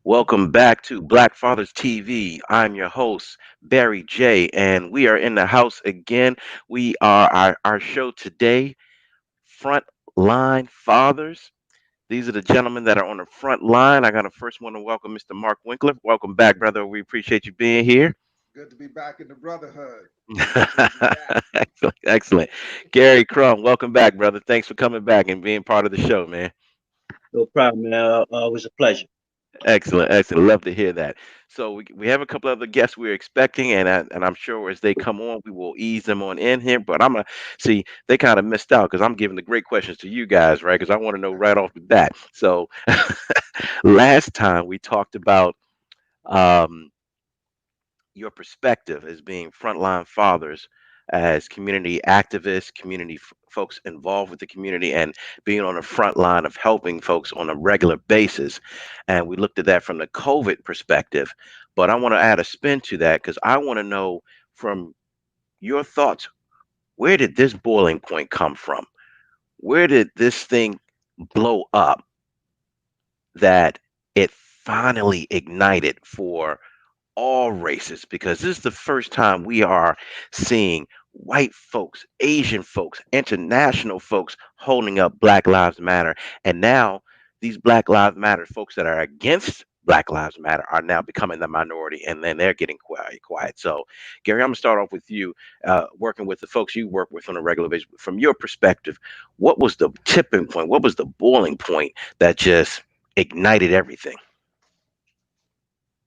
Welcome back to Black Fathers TV. I'm your host, Barry J, and we are in the house again. We are our show today, Front Line Fathers. These are the gentlemen that are on the front line. I got to first want to welcome Mr. Mark Winkler. Welcome back, brother. We appreciate you being here. Good to be back in the brotherhood. Appreciate you, Dak. Excellent, excellent. Gary Crum, welcome back, brother. Thanks for coming back and being part of the show, man. No problem, man. It was a pleasure. Excellent, excellent. Love to hear that. So we have a couple other guests we're expecting, and I'm sure as they come on, we will ease them on in here. But I'm gonna see they kind of missed out because I'm giving the great questions to you guys, right? Because I want to know right off the bat. So last time we talked about um, your perspective as being frontline fathers, as community activists, community folks involved with the community, and being on the front line of helping folks on a regular basis. And we looked at that from the COVID perspective. But I want to add a spin to that because I want to know from your thoughts, where did this boiling point come from? Where did this thing blow up that it finally ignited for all races, because this is the first time we are seeing white folks, Asian folks, international folks holding up Black Lives Matter. And now these Black Lives Matter folks that are against Black Lives Matter are now becoming the minority, and then they're getting quiet. Quiet. So, Gary, I'm gonna start off with you, working with the folks you work with on a regular basis. From your perspective, what was the tipping point? What was the boiling point that just ignited everything?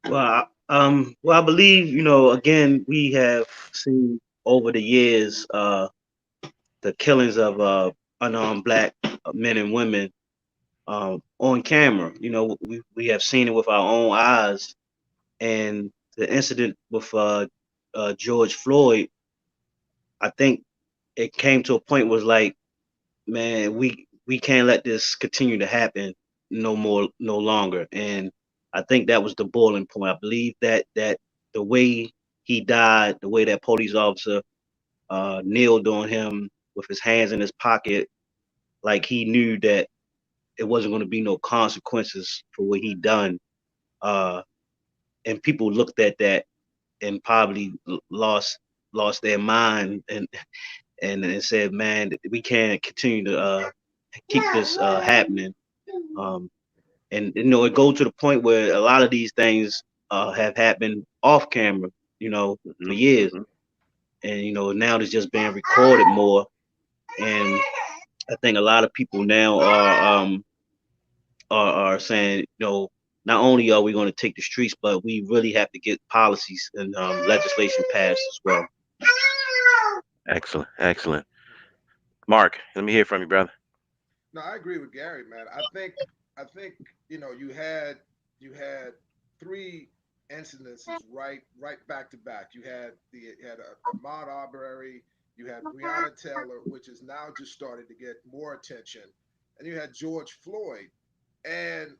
I believe again we have seen over the years the killings of unarmed black men and women on camera. We have seen it with our own eyes, and the incident with George Floyd. I think it came to a point was like, man, we can't let this continue to happen no more, no longer. And I think that was the boiling point. I believe that the way he died, the way that police officer kneeled on him with his hands in his pocket, like he knew that it wasn't going to be no consequences for what he done. Uh, and people looked at that and probably lost their mind and said, man, we can't continue to keep this happening. Um, and it goes to the point where a lot of these things have happened off camera, for Hmm. years, Hmm. and now it's just being recorded more. And I think a lot of people now are saying, not only are we going to take the streets, but we really have to get policies and legislation passed as well. Excellent, excellent. Mark, let me hear from you, brother. No, I agree with Gary, man. I think you had three incidences right back to back. You had Ahmaud Arbery, you had Breonna Taylor, which is now just started to get more attention, and you had George Floyd, and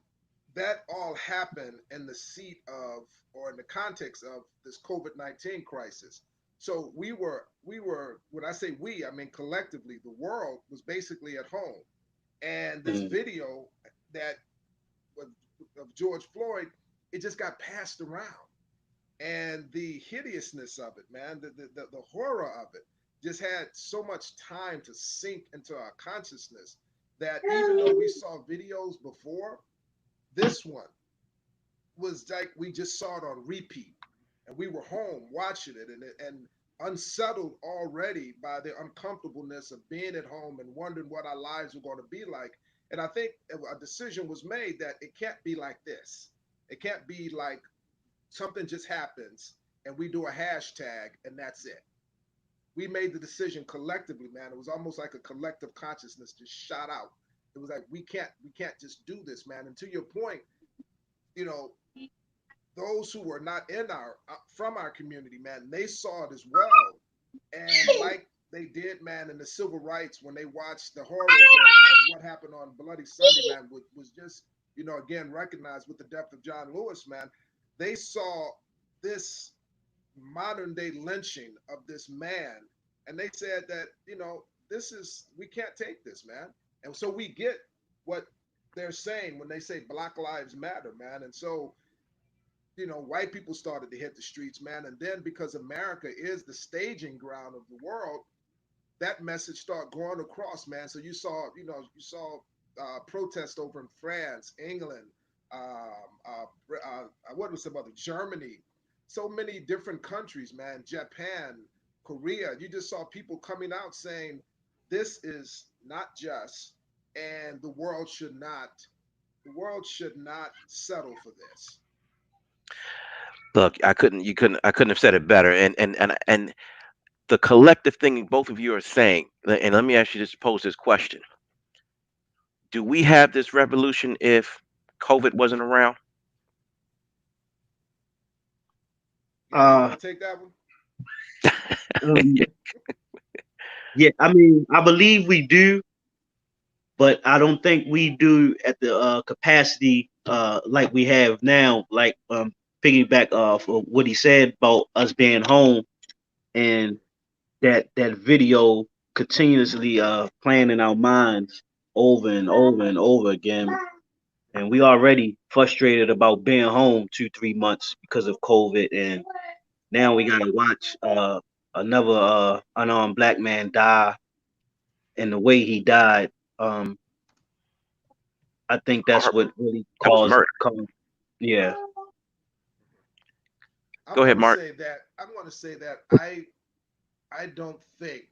that all happened in the seat of or in the context of this COVID-19 crisis. So we were when I say we, I mean collectively, the world was basically at home, and this Mm. video that of George Floyd, it just got passed around, and the hideousness of it, man, the horror of it, just had so much time to sink into our consciousness that even though we saw videos before, this one was like we just saw it on repeat, and we were home watching it, and unsettled already by the uncomfortableness of being at home and wondering what our lives were going to be like. And I think a decision was made that it can't be like this. It can't be like something just happens and we do a hashtag and that's it. We made the decision collectively, man. It was almost like a collective consciousness just shot out. It was like we can't just do this, man. And to your point, you know, those who were not in our from our community, man, they saw it as well. And like they did, man, in the civil rights when they watched the horrors of what happened on Bloody Sunday, man, was just, again, recognized with the death of John Lewis, man. They saw this modern day lynching of this man, and they said that, this is, we can't take this, man. And so we get what they're saying when they say Black Lives Matter, man. And so white people started to hit the streets, man. And then because America is the staging ground of the world, that message started going across, man. So protest over in France, England, what was some other Germany, so many different countries, man. Japan, Korea. You just saw people coming out saying this is not just, and the world should not settle for this. Look, I couldn't have said it better. And the collective thing both of you are saying, and let me ask you this, pose this question: do we have this revolution if COVID wasn't around? Gary, you Uh, want to take that one? um, yeah, I mean, I believe we do, but I don't think we do at the capacity like we have now. Like piggyback off of what he said about us being home and that video continuously playing in our minds over and over and over again. And we already frustrated about being home 2 3 months because of COVID, and now we gotta watch another unarmed black man die, and the way he died. Um, I think that's Or what really that was caused. murder. Yeah. Go I'm ahead, going to Mark. say that. I'm going to say that I don't think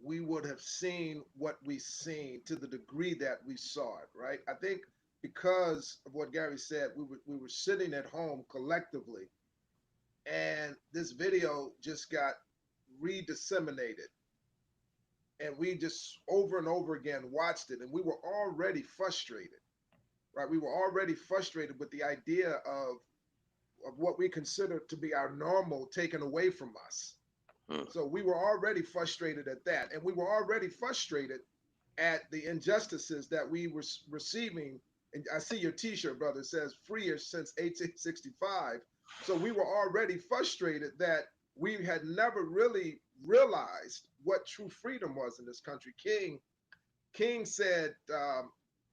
we would have seen what we seen to the degree that we saw it, right? I think because of what Gary said, we were sitting at home collectively, and this video just got redisseminated, and we just over and over again watched it, and we were already frustrated, right? We were already frustrated with the idea of what we consider to be our normal taken away from us. Hmm. So we were already frustrated at that. And we were already frustrated at the injustices that we were receiving. And I see your t shirt, brother, says freer since 1865. So we were already frustrated that we had never really realized what true freedom was in this country. King said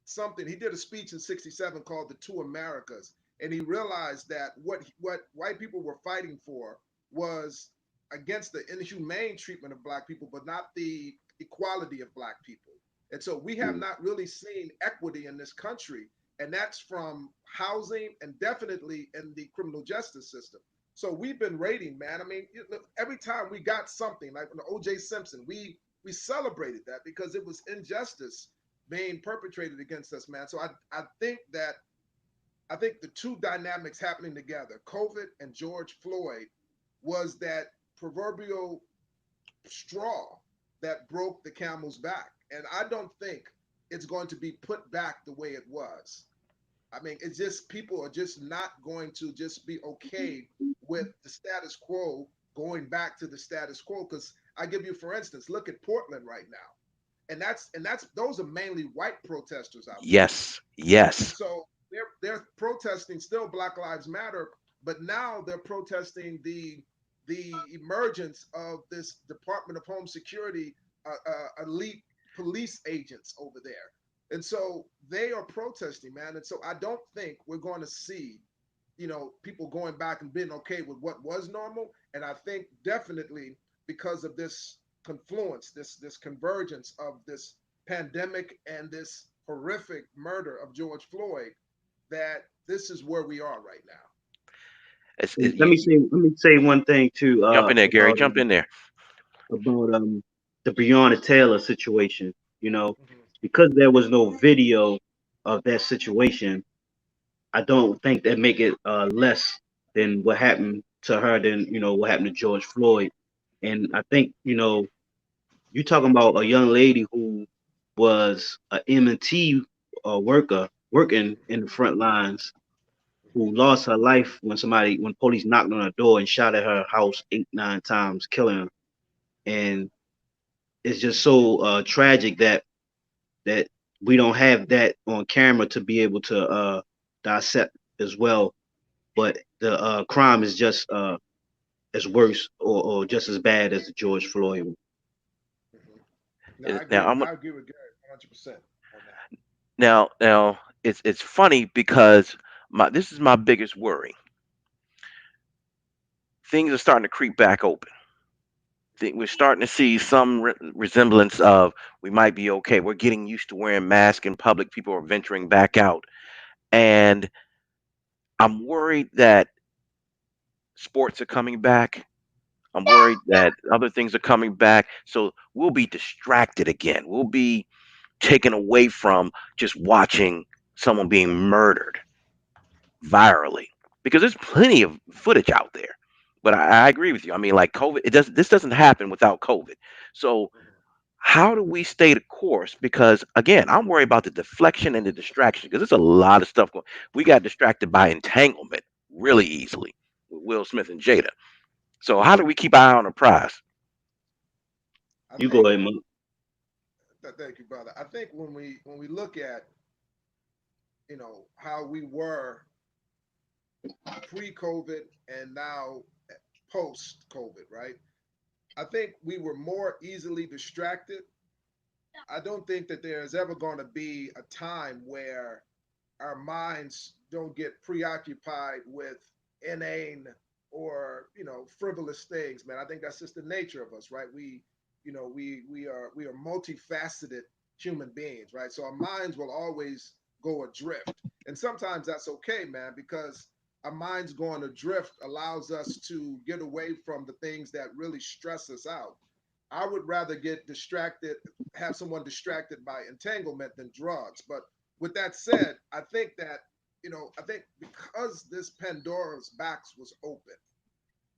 something. He did a speech in '67 called "The Two Americas," and he realized that what white people were fighting for was against the inhumane treatment of black people, but not the equality of black people. And so we have Mm. not really seen equity in this country, and that's from housing and definitely in the criminal justice system. So we've been rating, man. I mean, every time we got something like when O.J. Simpson, we celebrated that because it was injustice being perpetrated against us, man. So I think the two dynamics happening together, COVID and George Floyd, was that proverbial straw that broke the camel's back. And I don't think it's going to be put back the way it was. I mean, it's just people are just not going to just be okay with the status quo going back to the status quo. Because I give you, for instance, look at Portland right now, and that's those are mainly white protesters out there. Yes, And yes. so they're protesting still Black Lives Matter, but now they're protesting the emergence of this Department of Home Security elite police agents over there. And so they are protesting, man. And so I don't think we're going to see, people going back and being okay with what was normal. And I think definitely because of this confluence, this convergence of this pandemic and this horrific murder of George Floyd, that this is where we are right now. Let me say one thing too Jump in there, Gary. about Jump in there. the Breonna Taylor situation. You know, Mm-hmm. because there was no video of that situation, I don't think that make it less than what happened to her than what happened to George Floyd. And I think you talking about a young lady who was a M&T worker working in the front lines who lost her life when police knocked on her door and shot at her house 8 9 times, killing her. And it's just so tragic that we don't have that on camera to be able to dissect as well. But the crime is just as worse or just as bad as the George Floyd one. Mm-hmm. No, I Now agree. I'm I agree with Gary 100% on that. now it's funny because this is my biggest worry. things are starting to creep back open. We're starting to see some resemblance of we might be okay. We're getting used to wearing masks in public. People are venturing back out, and I'm worried that sports are coming back. I'm worried that other things are coming back. So we'll be distracted again. We'll be taken away from just watching someone being murdered virally because there's plenty of footage out there. But I agree with you. I mean, like COVID, it doesn't. This doesn't happen without COVID. So how do we stay the course? Because again, I'm worried about the deflection and the distraction because there's a lot of stuff going. We got distracted by entanglement really easily with Will Smith and Jada. So how do we keep our eye on the prize? I You go think. ahead, man. Thank you, brother. I think when we look at how we were pre-COVID and now post-COVID, right? I think we were more easily distracted. I don't think that there's ever going to be a time where our minds don't get preoccupied with inane or frivolous things, man. I think that's just the nature of us, right? We are multifaceted human beings, right? So our minds will always go adrift, and sometimes that's okay, man, because our minds going adrift allows us to get away from the things that really stress us out. I would rather get distracted, have someone distracted by entanglement than drugs. But with that said, I think because this Pandora's box was open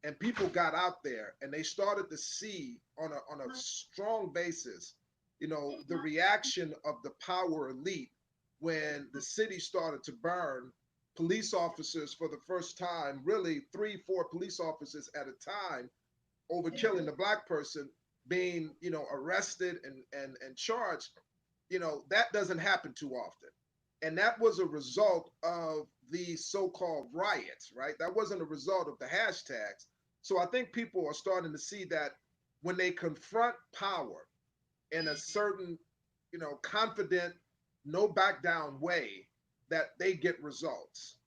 and people got out there and they started to see on a strong basis, the reaction of the power elite when the city started to burn. Police officers, for the first time, really three, four police officers at a time, over killing the black person, being arrested and charged. That doesn't happen too often, and that was a result of the so-called riots, right? That wasn't a result of the hashtags. So I think people are starting to see that when they confront power in a certain confident, no back down way, that they get results.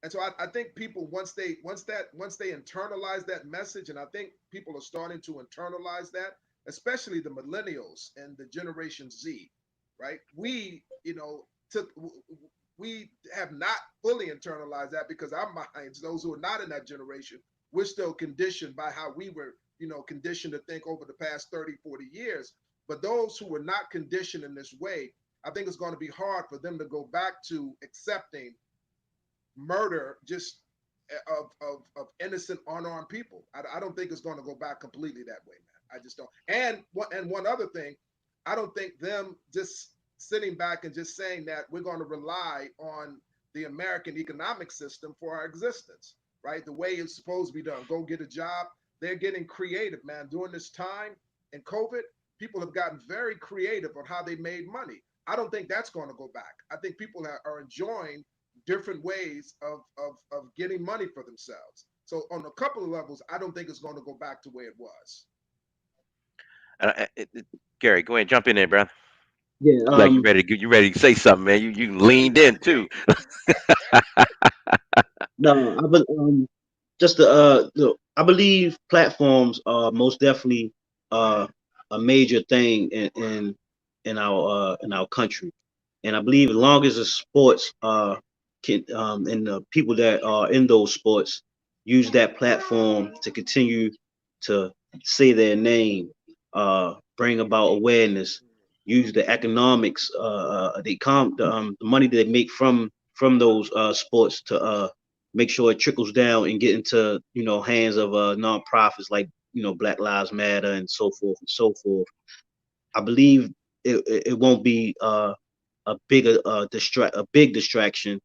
And so I think people, once they internalize that message, and I think people are starting to internalize that, especially the millennials and the Generation Z, right? Took we have not fully internalized that because our minds, those who are not in that generation, we're still conditioned by how we were, conditioned to think over the past 30, 40 years. But those who were not conditioned in this way, I think it's going to be hard for them to go back to accepting murder just of innocent unarmed people. I don't think it's going to go back completely that way, man. I just don't. And one other thing, I don't think them just sitting back and just saying that we're going to rely on the American economic system for our existence, right? The way it's supposed to be done. Go get a job. They're getting creative, man. During this time in COVID, people have gotten very creative on how they made money. I don't think that's going to go back. I think people are enjoying different ways of getting money for themselves. So on a couple of levels, I don't think it's going to go back to where it was. Gary, go ahead, jump in there, bro. Yeah. Like you ready to say something, man. You leaned in too. No, just I believe platforms are most definitely a major thing in our country, and I believe as long as the sports can and the people that are in those sports use that platform to continue to say their name, bring about awareness, use the economics, the money that they make from those sports to make sure it trickles down and get into hands of nonprofits like Black Lives Matter and so forth and so forth. I believe it won't be a big distraction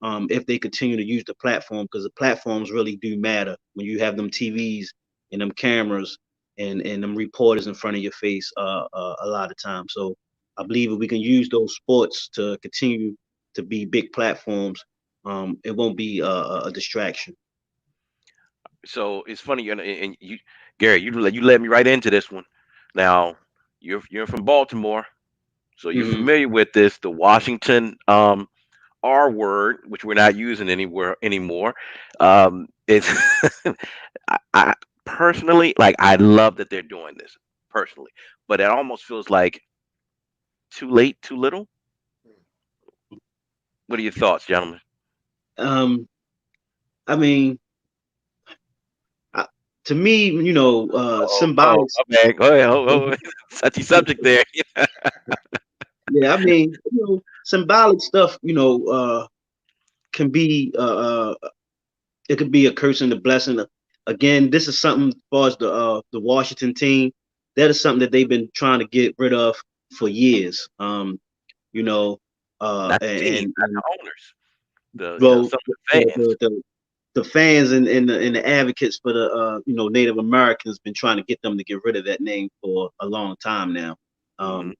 if they continue to use the platform, because the platforms really do matter when you have them TVs and them cameras and them reporters in front of your face a lot of times. So I believe if we can use those sports to continue to be big platforms, it won't be a distraction. So it's funny, and you, Gary, you led me right into this one. Now you're from Baltimore, so you're Hmm. familiar with this, the Washington R word, which we're not using anywhere anymore. It's I personally like. I love that they're doing this personally, but it almost feels like too late, too little. Mm. What are your thoughts, gentlemen? Um, I mean, I, to me, Oh, oh, symbolic. my bad. Go ahead. Touchy subject there. Yeah, I mean, symbolic stuff, can be it could be a curse and a blessing. Again, this is something as far as the Washington team. That is something that they've been trying to get rid of for years. You know, Not the team, not and the owners. well, Some of the the fans. the, the, the fans and the advocates for the Native Americans been trying to get them to get rid of that name for a long time now. Hmm. Um,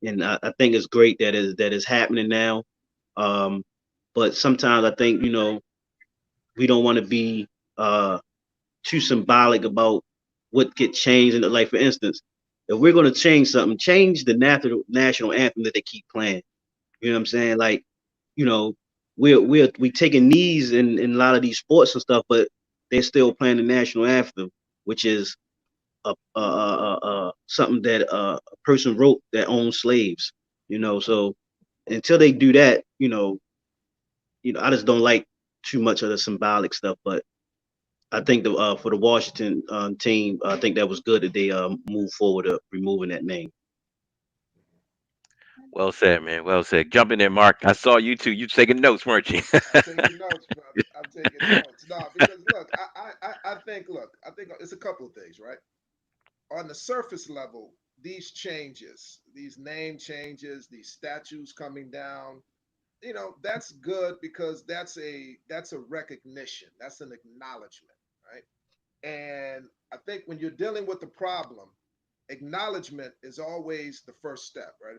and I think it's great that is happening now. Um, but sometimes I think we don't want to be too symbolic about what get changed in the like. For instance, if we're going to change something, change the national anthem that they keep playing. You know what I'm saying? Like, you know, we taking knees in a lot of these sports and stuff, but they're still playing the national anthem, which is something that a person wrote that owns slaves. So until they do that, I just don't like too much of the symbolic stuff. But I think for the Washington team, I think that was good that they moved forward to removing that name. Well said, man. Well said. Jump in there, Mark. I saw you too. You taking notes, weren't you? I'm taking notes, brother. I'm taking notes. No, because look, I think it's a couple of things, right? On the surface level, these changes, these name changes, these statues coming down, that's good because that's a recognition, that's an acknowledgement, right? And I think when you're dealing with the problem, acknowledgement is always the first step, right?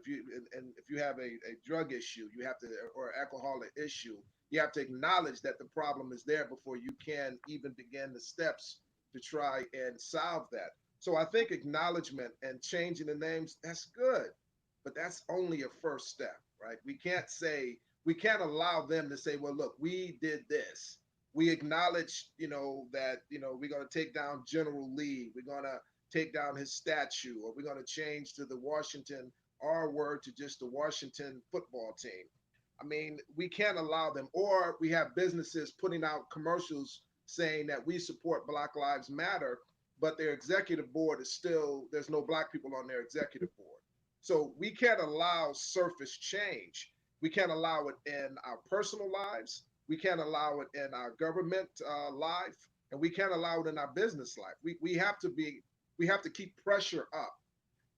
And if you have a drug issue, you have to, or alcoholic issue, you have to acknowledge that the problem is there before you can even begin the steps to try and solve that. So I think acknowledgement and changing the names, that's good, but that's only a first step, right? We can't allow them to say, well, look, we did this. We acknowledge, that, we're going to take down General Lee. We're going to take down his statue, or we're going to change to the Washington R word to just the Washington football team. I mean, we can't allow them. Or we have businesses putting out commercials saying that we support Black Lives Matter, but their executive board is still, there's no black people on their executive board. So we can't allow surface change. We can't allow it in our personal lives. We can't allow it in our government life, and we can't allow it in our business life. We have to keep pressure up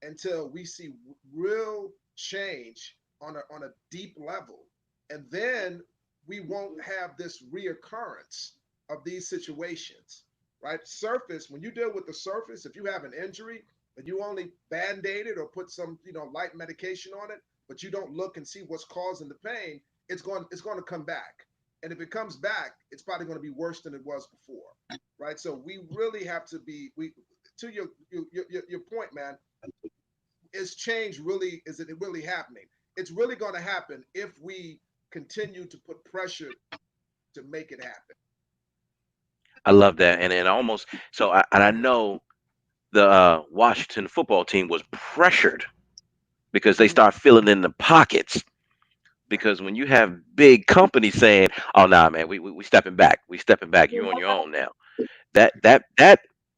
until we see real change on a deep level, and then we won't have this reoccurrence of these situations. Right? Surface. When you deal with the surface, if you have an injury and you only band-aid it or put some light medication on it, but you don't look and see what's causing the pain, it's going to come back. And if it comes back, it's probably going to be worse than it was before, right? So we really have to be we to your point, man. Is change really, is it really happening? It's really going to happen if we continue to put pressure to make it happen. I love that, and almost so. I know the Washington football team was pressured because they Mm-hmm. start filling in the pockets. Right. Because when you have big companies saying, "Oh, nah, man, we stepping back, we stepping back. You're on your own now." That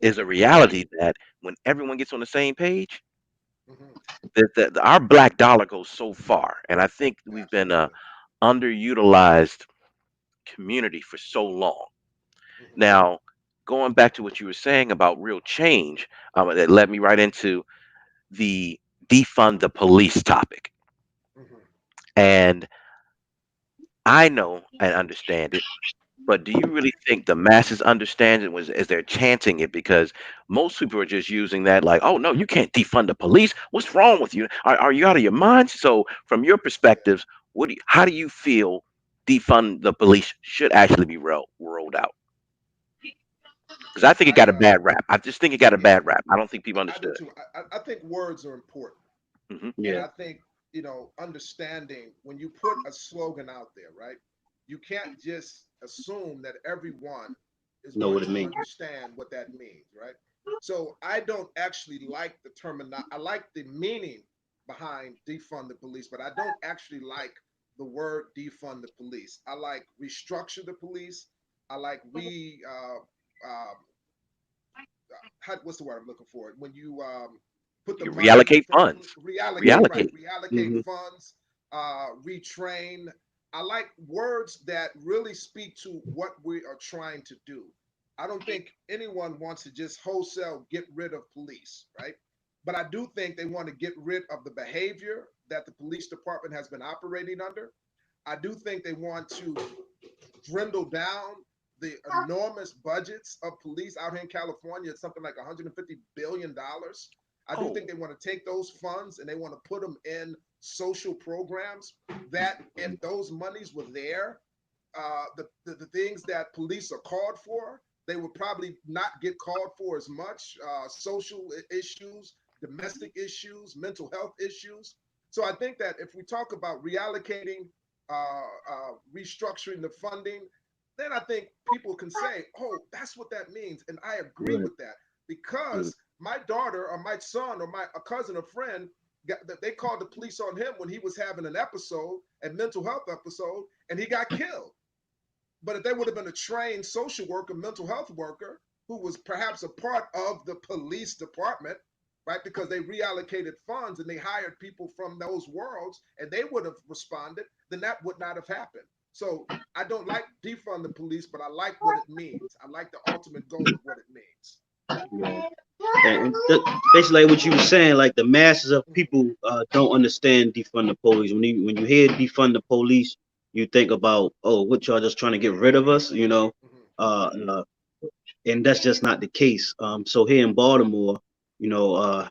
is a reality that when everyone gets on the same page, Mm-hmm. that our black dollar goes so far, and I think we've been a Absolutely. underutilized community for so long. Mm-hmm. Now, going back to what you were saying about real change, that led me right into the defund the police topic. Mm-hmm. And I know and understand it, but do you really think the masses understand it as they're chanting it? Because most people are just using that like, oh no, you can't defund the police. What's wrong with you? Are you out of your mind? So, from your Yeah. perspectives, how do you feel defund the police should actually be rolled out? Because I think it I got a bad rap. I just think it got a Yeah, bad rap. I don't think people I do understood. too. I think words are important, Hmm. and Yeah. I think understanding when you put a slogan out there, right? You can't just assume that everyone is Know going what it to means. understand what that means, right? So I don't actually like the terminology. I like the meaning behind defund the police, but I don't actually like the word defund the police. I like restructure the police. I like what's the word I'm looking for? When you put the You money in reallocate front of funds. reallocate, Yeah. right? Reallocate. Reallocate Hmm. funds, retrain. I like words that really speak to what we are trying to do. I don't think anyone wants to just wholesale get rid of police, right? But I do think they want to get rid of the behavior that the police department has been operating under. I do think they want to dwindle down the enormous budgets of police out here in California. It's something like $150 billion. I do think Oh, they want to take those funds and they want to put them in social programs that, if those monies were there, the things that police are called for, they would probably not get called for as much. Social issues, domestic issues, mental health issues. So I think that if we talk about reallocating, restructuring the funding, then I think people can say, oh, that's what that means. And I agree Right. with that Right. because my daughter or my son or my a cousin or friend they called the police on him when he was having an episode, a mental health episode, and he got killed. But if they would have been a trained social worker, mental health worker, who was perhaps a part of the police department, right? Because they reallocated funds and they hired people from those worlds and they would have responded, then that would not have happened. So I don't like defund the police, but I like what it means. I like the ultimate goal of what it means. Yeah. And basically, like what you were saying, like the masses of Mhm, people don't understand defund the police. When you hear defund the police, you think about, oh, what y'all just trying to get rid of us, you know? mhm, Uh, uh, and that's just not the case. So here in Baltimore, you know,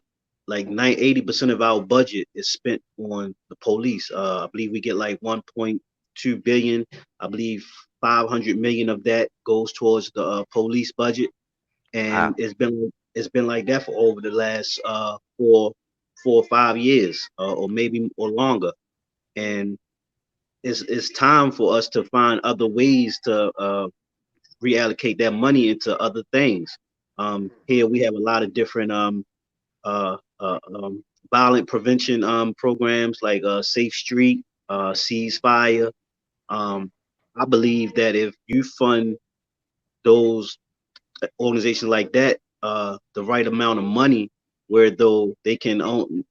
like 80% of our budget is spent on the police. I believe we get like 1.2 billion. I believe 500 million of that goes towards the police budget, and wow. it's been like that for over the last 4 or 5 years, or maybe or longer. And it's time for us to find other ways to reallocate that money into other things. mhm, Here we have a lot of different violent prevention programs like Safe Street, Ceasefire. Um, I believe that if you fund those organizations like that the right amount of money, where though they can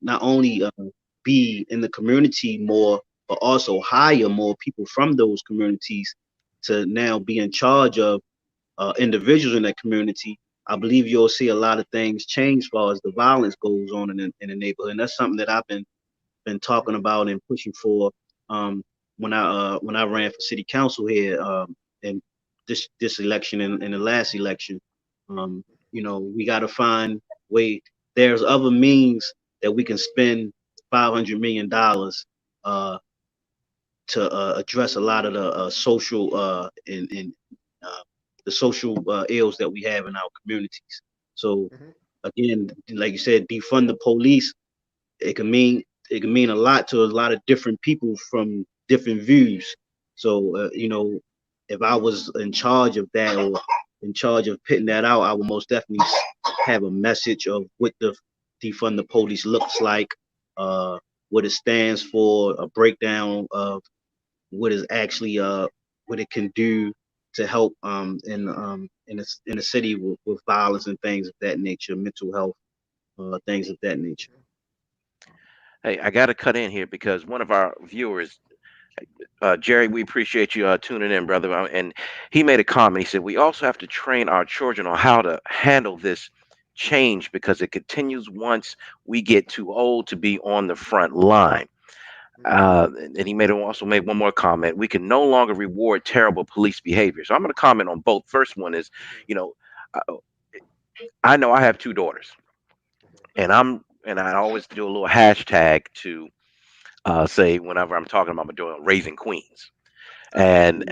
not only be in the community more, but also hire more people from those communities to now be in charge of individuals in that community. I believe you'll see a lot of things change as far as the violence goes on in the neighborhood. And that's something that I've been talking mhm, about and pushing for um, when I ran for city council here in this election and in the last election. Um, we got to find way. There's other means that we can spend $500 million uh, to address a lot of the social and uh, the social ills that we have in our communities. So mhm, again, like you said, defund the police. It can mean a lot to a lot of different people from different views. So if I was in charge of that or in charge of putting that out, I would most definitely have a message of what the defund the police looks like, uh, what it stands for, a breakdown of what is actually what it can do to help in a city with violence and things of that nature, mental health, things of that nature. mhm. Hey, I got to cut in here because one of our viewers, Jerry, we appreciate you tuning in, brother. And he made a comment. He said, we also have to train our children on how to handle this change because it continues once we get too old to be on the front line. Mhm. And he also made one more comment. We can no longer reward terrible police behavior. So I'm going to comment on both. First one is, Mhm. you know, uh, I know I have two daughters, Mhm. and I always do a little hashtag to say whenever I'm talking about my daughter, raising queens, and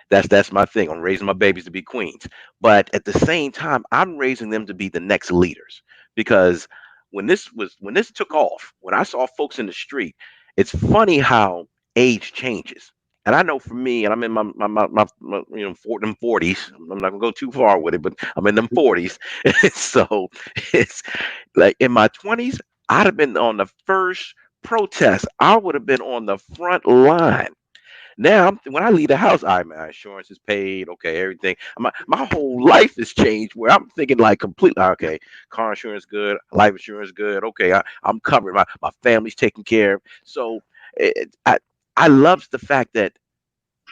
that's my thing. I'm raising my babies to be queens, but at the same time, I'm raising them to be the next leaders because when this took off, when I saw folks in the street, it's funny how age changes. And I know for me, and I'm in them 40s. I'm not gonna go too far with it, but I'm in them 40s. So it's like in my 20s, I'd have been on the first protest. I would have been on the front line. Now, when I leave the house, all right, my insurance is paid. Okay, everything. My whole life has changed. Where I'm thinking like completely. Okay, car insurance good, life insurance good. Okay, I'm covered. My family's taken care of. So I love the fact that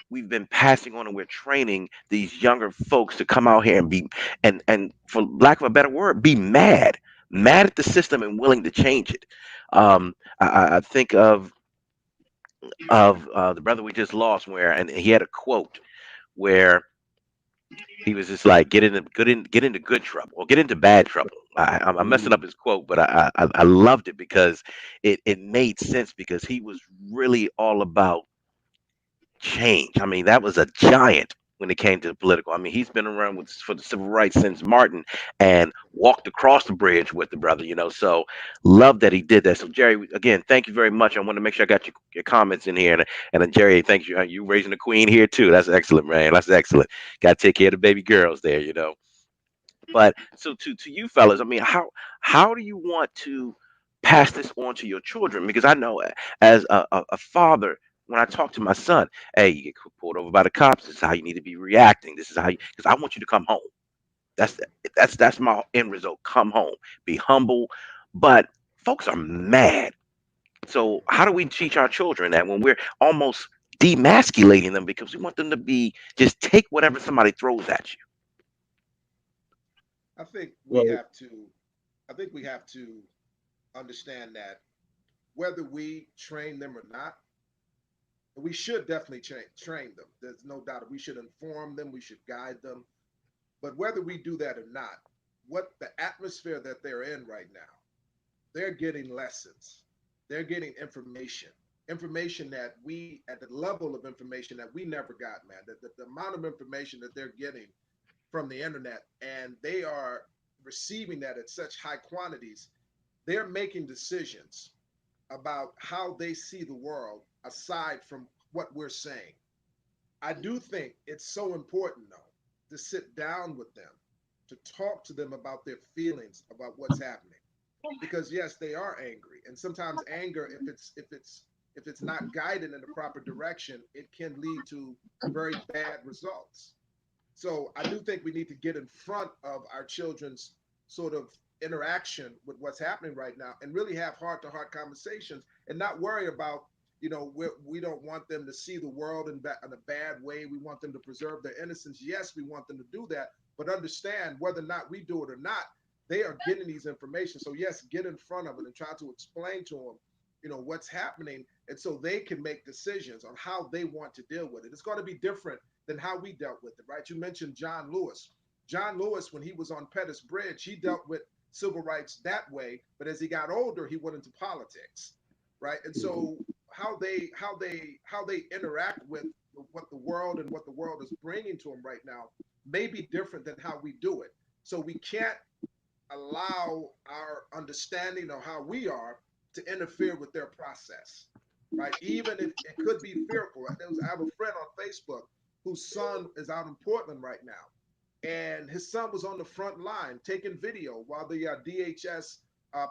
we've been passing on and we're training these younger folks to come out here and be and for lack of a better word, be mad at the system and willing to change it. I think of the brother we just lost, where and he had a quote where he was just like get into good trouble or get into bad trouble. I'm messing Mhm. up his quote, but I loved it because it made sense because he was really all about change. I mean, that was a giant when it came to the political. I mean, he's been around with for the civil rights since Martin and walked across the bridge with the brother, you know. So love that he did that. So Jerry, again, thank you very much. I want to make sure I got your comments in here, and Jerry, thank you. You raising the queen here too. That's excellent, man. That's excellent. Got to take care of the baby girls there, you know. But so to you fellas, I mean, how do you want to pass this on to your children? Because I know as a father, when I talk to my son, hey, you get pulled over by the cops. This is how you need to be reacting. This is how you because I want you to come home. That's that's my end result. Come home, be humble. But folks are mad. So how do we teach our children that when we're almost demasculating them because we want them to be just take whatever somebody throws at you? I think we Well, have to. I think we have to understand that whether we train them or not, we should definitely train them. There's no doubt. We should inform them. We should guide them. But whether we do that or not, what the atmosphere that they're in right now, they're getting lessons. They're getting information that we, at the level of information that we never got, man. The amount of information that they're getting from the internet, and they are receiving that at such high quantities, they're making decisions about how they see the world aside from what we're saying. I do think it's so important, though, to sit down with them, to talk to them about their feelings about what's happening. Because yes, they are angry, and sometimes anger, if it's not guided in the proper direction, it can lead to very bad results. So I do think we need to get in front of our children's sort of interaction with what's happening right now and really have heart to heart conversations and not worry about, we don't want them to see the world in a bad way. We want them to preserve their innocence. Yes, we want them to do that, but understand whether or not we do it or not, they are getting these information. So yes, get in front of it and try to explain to them, what's happening, and so they can make decisions on how they want to deal with it. It's going to be different than how we dealt with it, right? You mentioned John Lewis. John Lewis, when he was on Pettus Bridge, he dealt with civil rights that way, but as he got older, he went into politics, right? And so how they interact with what the world and what the world is bringing to them right now may be different than how we do it. So we can't allow our understanding of how we are to interfere with their process, right? Even if it could be fearful. Right? I have a friend on Facebook whose son is out in Portland right now, and his son was on the front line taking video while the DHS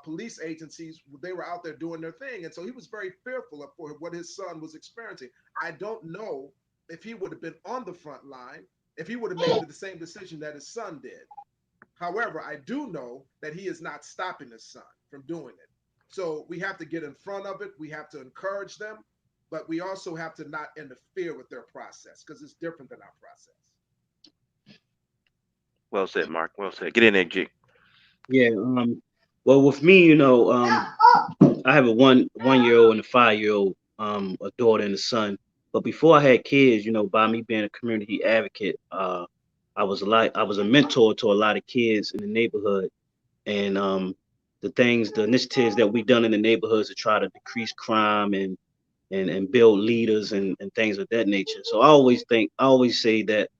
police agencies, they were out there doing their thing, and so he was very fearful of for what his son was experiencing. I don't know if he would have been on the front line, if he would have made the same decision that his son did. However, I do know that he is not stopping his son from doing it. So we have to get in front of it. We have to encourage them, but we also have to not interfere with their process because it's different than our process. Well said, Mark. Well said. Get in there, G. yeah. Well, with me, I have a one year old and a 5 year old, a daughter and a son. But before I had kids, by me being a community advocate, I was a mentor to a lot of kids in the neighborhood, and the initiatives that we done in the neighborhoods to try to decrease crime and build leaders and things of that nature. So I always say that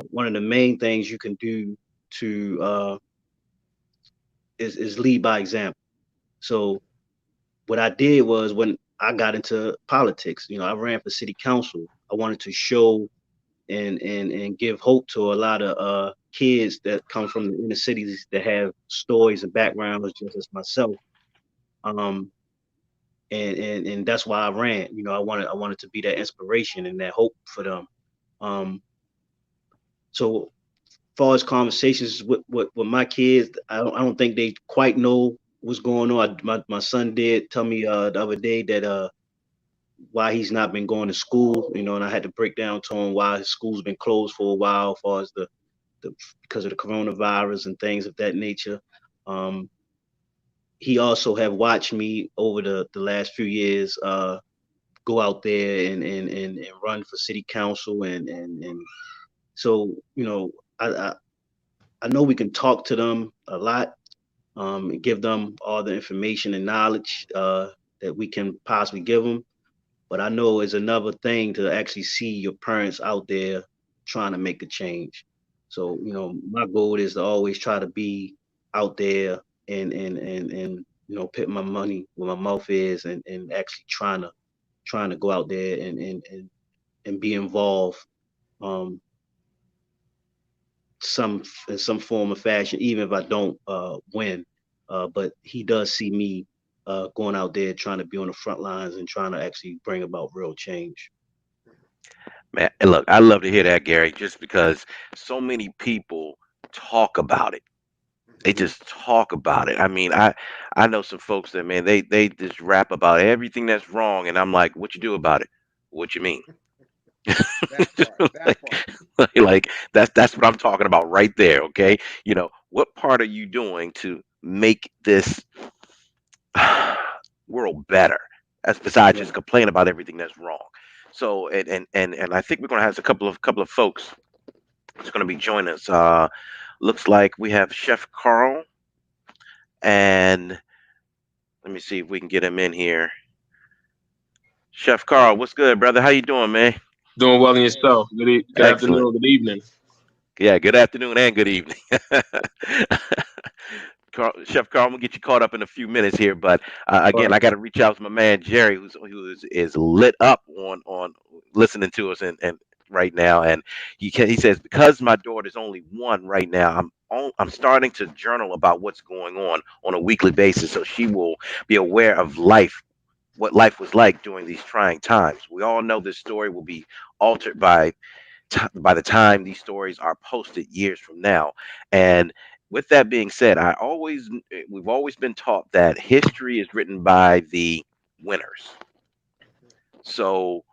one of the main things you can do to is lead by example. So what I did was when I got into politics, I ran for city council. I wanted to show and give hope to a lot of kids that come from the inner cities that have stories and backgrounds just as myself. Um, and that's why I ran. I wanted to be that inspiration and that hope for them. Um, so far as conversations with my kids, I don't think they quite know what's going on. My son did tell me the other day that why he's not been going to school, and I had to break down to him why his school's been closed for a while, as far as the because of the coronavirus and things of that nature. Um, he also have watched me over the last few years go out there and run for city council and so I, I I know we can talk to them a lot, and give them all the information and knowledge that we can possibly give them. But I know it's another thing to actually see your parents out there trying to make a change. So, my goal is to always try to be out there and put my money where my mouth is and actually trying to go out there and be involved um some in some form or fashion, even if I don't win. But he does see me going out there trying to be on the front lines and trying to actually bring about real change. Man, and look, I love to hear that, Gary, just because so many people talk about it. They Hmm. Mhm. just talk about it. I mean, I know some folks that, man, they just rap about everything that's wrong, and I'm like, what you do about it? What you mean? That part. That like, part. like that's what I'm talking about right there. Okay, what part are you doing to make this world better? As besides Right. just complain about everything that's wrong. So, and I think we're gonna have a couple of folks that's gonna be joining us. Looks like we have Chef Carl, and let me see if we can get him in here. Chef Carl, what's good, brother? How you doing, man? Doing well in Hey, yourself. Good Excellent. afternoon, good evening. Yeah, good afternoon and good evening. Chef Carl, I'm gonna get you caught up in a few minutes here, but All again, right. I got to reach out to my man Jerry, who is lit up on listening to us and right now, and he says because my daughter's only one right now, I'm starting to journal about what's going on a weekly basis, so she will be aware of life, what life was like during these trying times. We all know this story will be altered by the time these stories are posted years from now. And with that being said, we've always been taught that history is written by the winners. So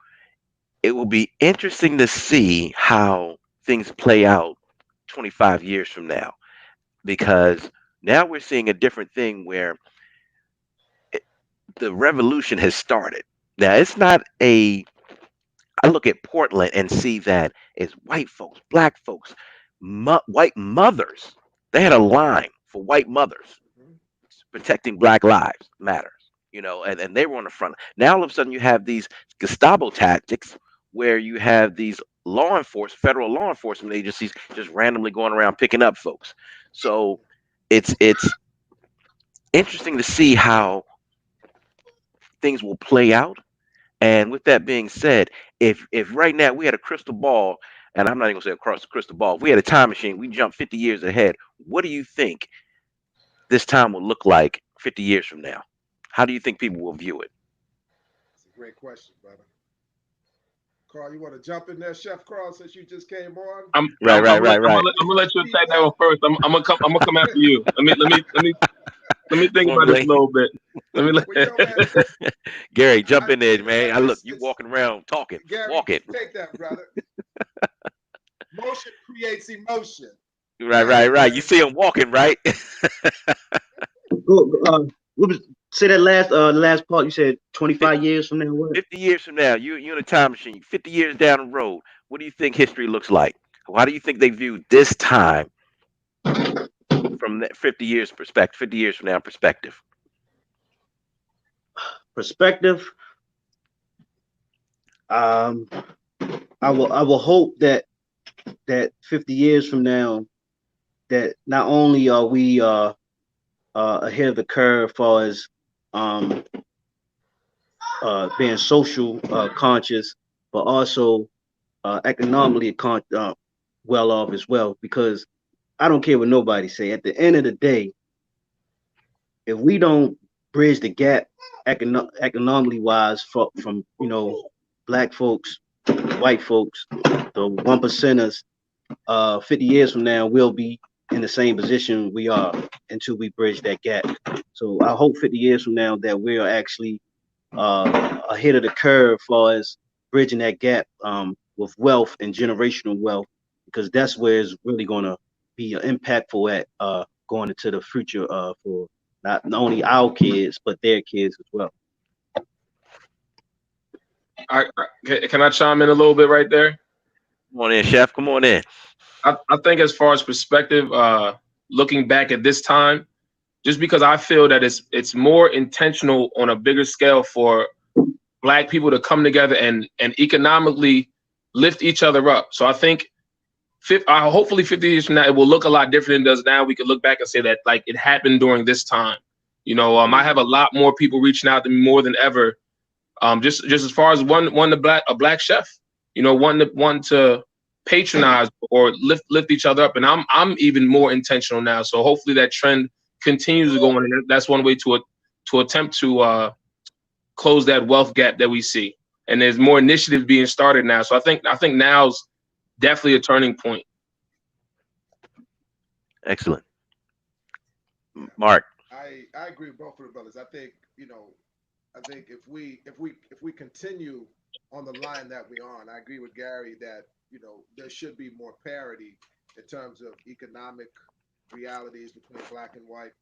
it will be interesting to see how things play out 25 years from now, because now we're seeing a different thing where it, the revolution has started. Now it's not a I look at Portland and see that it's white folks, black folks, white mothers. They had a line for white mothers mhm. protecting Black lives matters, and they were on the front. Now all of a sudden you have these Gestapo tactics where you have these federal law enforcement agencies just randomly going around picking up folks. So it's interesting to see how things will play out. And with that being said, if right now we had a crystal ball, and I'm not even gonna say across the crystal ball, if we had a time machine, we jump 50 years ahead. What do you think this time will look like 50 years from now? How do you think people will view it? That's a great question, brother. Carl, you want to jump in there, Chef Carl, since you just came on? I'm Right, I'm right, I'm right, let, I'm right. gonna let, I'm gonna let you Speak attack that up. one first. I'm gonna come after you. Let me think about this a Formulate, little bit. Let me Well, man, Gary, jump I, in there, man. I look, you it's walking around talking, Gary, walking. take that, brother. Motion creates emotion. Right, Got right, it, right. You Gary. see him walking, right? What was say that last part? You said 25 years from now. What? 50 years from now, you're in a time machine. 50 years down the road, what do you think history looks like? How do you think they view this time from that 50 years perspective? 50 years from now perspective. Perspective. Um, I will hope that 50 years from now that not only are we ahead of the curve as far as um, being social conscious, but also economically well off as well. Because I don't care what nobody say. At the end of the day, if we don't bridge the gap economically wise from black folks, white folks, the one percenters, 50 years from now we'll be in the same position we are until we bridge that gap. So I hope 50 years from now that we are actually ahead of the curve as far as bridging that gap with wealth and generational wealth, because that's where it's really going to be impactful at going into the future for not only our kids but their kids as well. Can I chime in a little bit right there? Come on in, chef. Come on in. I think as far as perspective, looking back at this time, just because I feel that it's more intentional on a bigger scale for black people to come together and economically lift each other up. So I think hopefully 50 years from now, it will look a lot different than it does now. We could look back and say that like it happened during this time. I have a lot more people reaching out to me more than ever. Just as far as one a black chef, one to patronize or lift each other up, and I'm even more intentional now. So hopefully that trend continues to go on, and that's one way to attempt to close that wealth gap that we see. And there's more initiatives being started now. So I think now's definitely a turning point. Excellent. Yeah, Mark. I agree with both of the brothers. I think I think if we continue on the line that we're on, I agree with Gary that there should be more parity in terms of economic realities between black and white.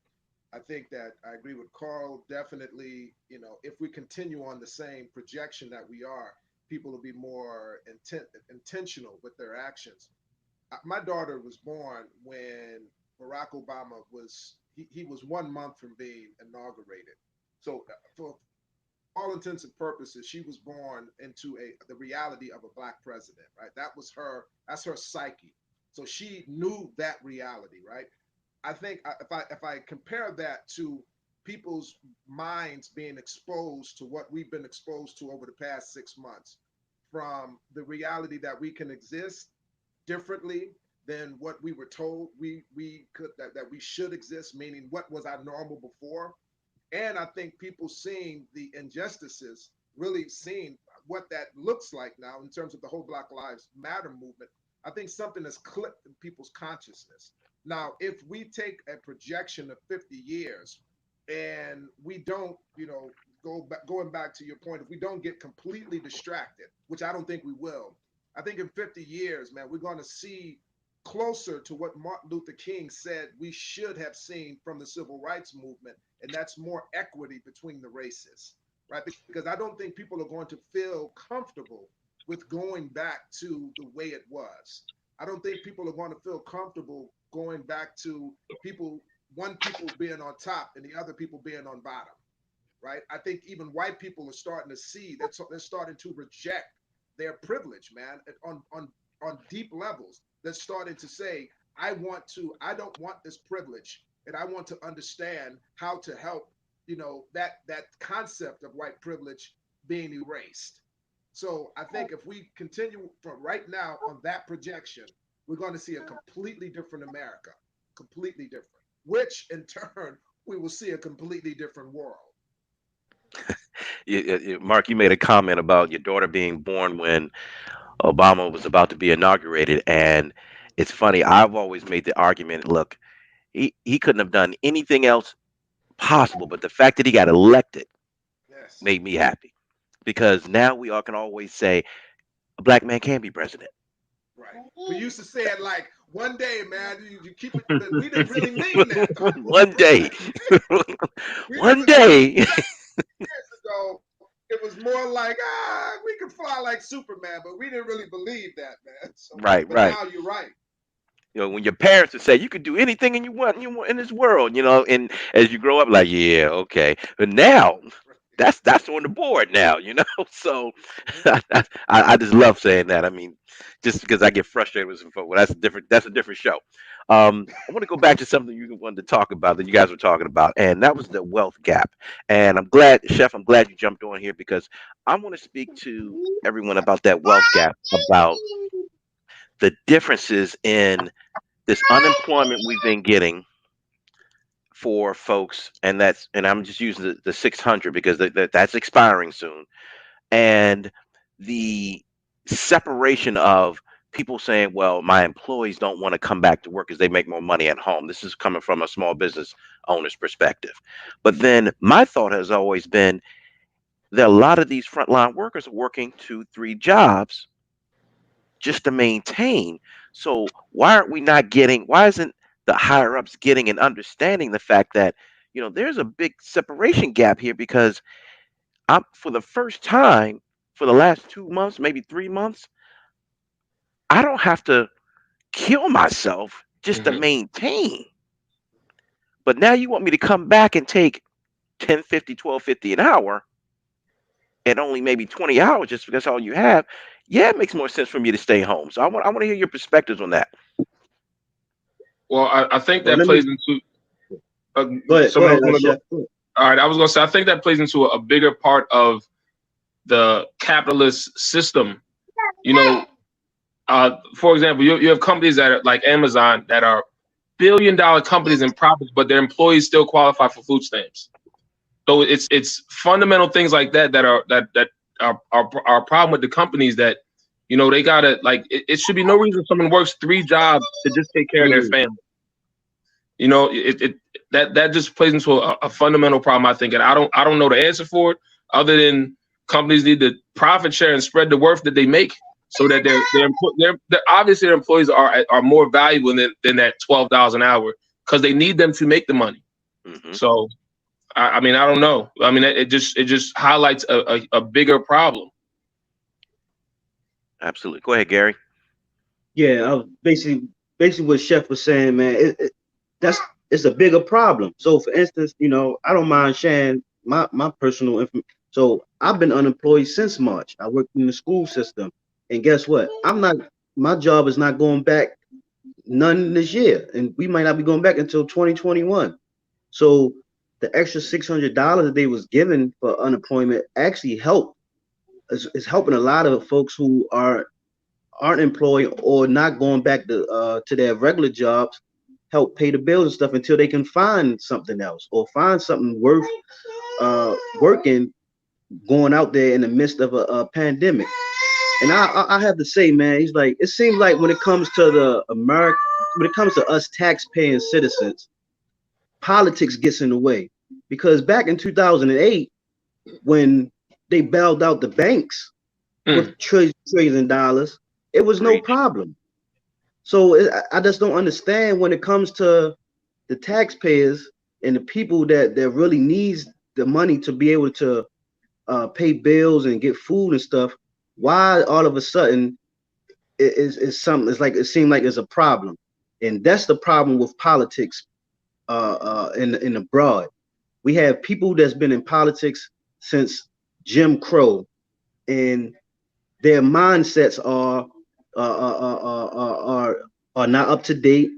I think that I agree with Carl. Definitely, if we continue on the same projection that we are, people will be more intentional with their actions. My daughter was born when Barack Obama he was 1 month from being inaugurated. So for all intents and purposes, she was born into the reality of a black president, right? That's her psyche. So she knew that reality, right? I think if I compare that to people's minds being exposed to what we've been exposed to over the past 6 months, from the reality that we can exist differently than what we were told we could that we should exist, meaning what was our normal before. And I think people seeing the injustices, really seeing what that looks like now in terms of the whole Black Lives Matter movement, I think something has clicked in people's consciousness. Now, if we take a projection of 50 years and we don't, going back to your point, if we don't get completely distracted, which I don't think we will, I think in 50 years, man, we're going to see closer to what Martin Luther King said we should have seen from the civil rights movement, and that's more equity between the races, right? Because I don't think people are going to feel comfortable with going back to the way it was. I don't think people are going to feel comfortable going back to one people being on top and the other people being on bottom, right? I think even white people are starting to see that they're starting to reject their privilege, man, on deep levels. They're starting to say, I don't want this privilege, and I want to understand how to help, that concept of white privilege being erased. So I think if we continue from right now on that projection, we're going to see a completely different America, completely different, which in turn we will see a completely different world. Mark, you made a comment about your daughter being born when Obama was about to be inaugurated, and it's funny. I've always made the argument. Look, he couldn't have done anything else possible, but the fact that he got elected Yes. made me happy because now we all can always say a black man can be president. Right. We used to say it like one day, man. You keep it, but we didn't really mean that, though. One day, Right? We one didn't. I mean, day. 10 years ago, it was more like we could fly like Superman, but we didn't really believe that, man. So, Right, but right. now you're right. When your parents would say you could do anything and you want in this world, and as you grow up, like, yeah, okay. But now, that's on the board now, So Mhm. I just love saying that. I mean, just because I get frustrated with some folks. Well, that's a different show. I want to go back to something you wanted to talk about that you guys were talking about, and that was the wealth gap. And I'm glad, Chef, I'm glad you jumped on here because I want to speak to everyone about that wealth gap, about the differences in this unemployment we've been getting for folks, and I'm just using the 600 because that's expiring soon, and the separation of people saying, well, my employees don't want to come back to work because they make more money at home. This is coming from a small business owner's perspective. But then my thought has always been that a lot of these frontline workers are working 2, 3 jobs just to maintain. So why isn't the higher ups getting and understanding the fact that, there's a big separation gap here because I'm for the first time for the last 2 months, maybe 3 months, I don't have to kill myself just to Hmm. maintain. But now you want me to come back and take 10.50, 12.50 an hour and only maybe 20 hours just because that's all you have. Yeah, it makes more sense for me to stay home. So I want to hear your perspectives on that. Well, I think Well, that let me plays into uh, go someone else ahead, want to go. Chef. Go ahead. All right, I was gonna say I think that plays into a bigger part of the capitalist system. You know, for example, you have companies that are like Amazon that are billion-dollar companies in profits, but their employees still qualify for food stamps. So it's fundamental things like that that are a problem with the companies that they gotta like it should be no reason someone works 3 jobs to just take care of their Mm. family. It that just plays into a fundamental problem, I think, and I don't know the answer for it other than companies need to profit share and spread the worth that they make so that their obviously their employees are more valuable than that $12 an hour because they need them to make the money. Hmm. So I mean I don't know. I mean it just highlights a bigger problem. Absolutely. Go ahead, Gary. Yeah, I was basically what Chef was saying, man. That's it's a bigger problem. So, for instance, I don't mind sharing my personal information. So, I've been unemployed since March. I worked in the school system, and guess what? I'm not. My job is not going back none this year, and we might not be going back until 2021. So, the extra $600 that they was given for unemployment actually helped. Is helping a lot of folks who aren't employed or not going back to their regular jobs help pay the bills and stuff until they can find something else or find something worth working going out there in the midst of a pandemic. And I have to say, man, he's like it seems like when it comes to us tax-paying citizens, politics gets in the way because back in 2008 when they bailed out the banks Mm. with trillions of dollars, it was no Preach. problem. So I just don't understand when it comes to the taxpayers and the people that really needs the money to be able to pay bills and get food and stuff. Why all of a sudden is something? It's like it seemed like it's a problem, and that's the problem with politics in abroad. We have people that's been in politics since Jim Crow, and their mindsets uh, uh, uh, uh, uh, are are not up to date.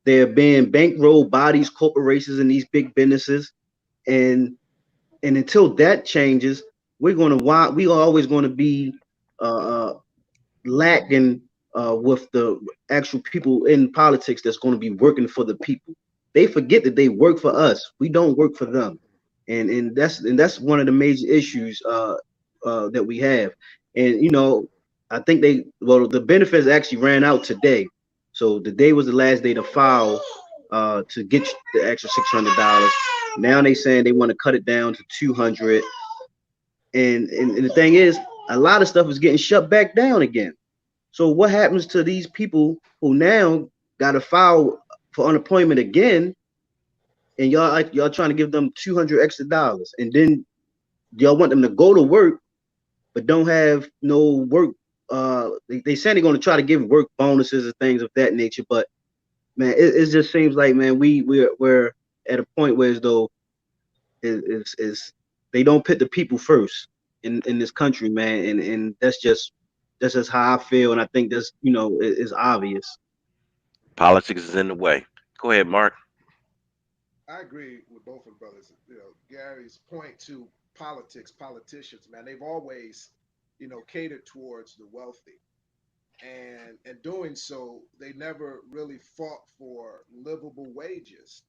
They're being bankrolled by these corporations and these big businesses, and until that changes, we are always going to be uh, uh, lacking with the actual people in politics that's going to be working for the people. They forget that they work for us. We don't work for them, and that's one of the major issues that we have. And I think the benefits actually ran out today, so today was the last day to file to get the extra $600. Now they saying they want to cut it down to 200, and the thing is, a lot of stuff is getting shut back down again. So what happens to these people who now got to file for unemployment again, and y'all trying to give them 200 extra dollars, and then y'all want them to go to work but don't have no work. They say they're going to try to give work bonuses and things of that nature, but man, it just seems like, man, we're at a point where as though is they don't put the people first in this country, man, and that's just how I feel, and I think that's is obvious. Politics is in the way. Go ahead, Mark. I agree with both of the brothers. Gary's point to politics, politicians, man, they've always, catered towards the wealthy. And in doing so, they never really fought for livable wages.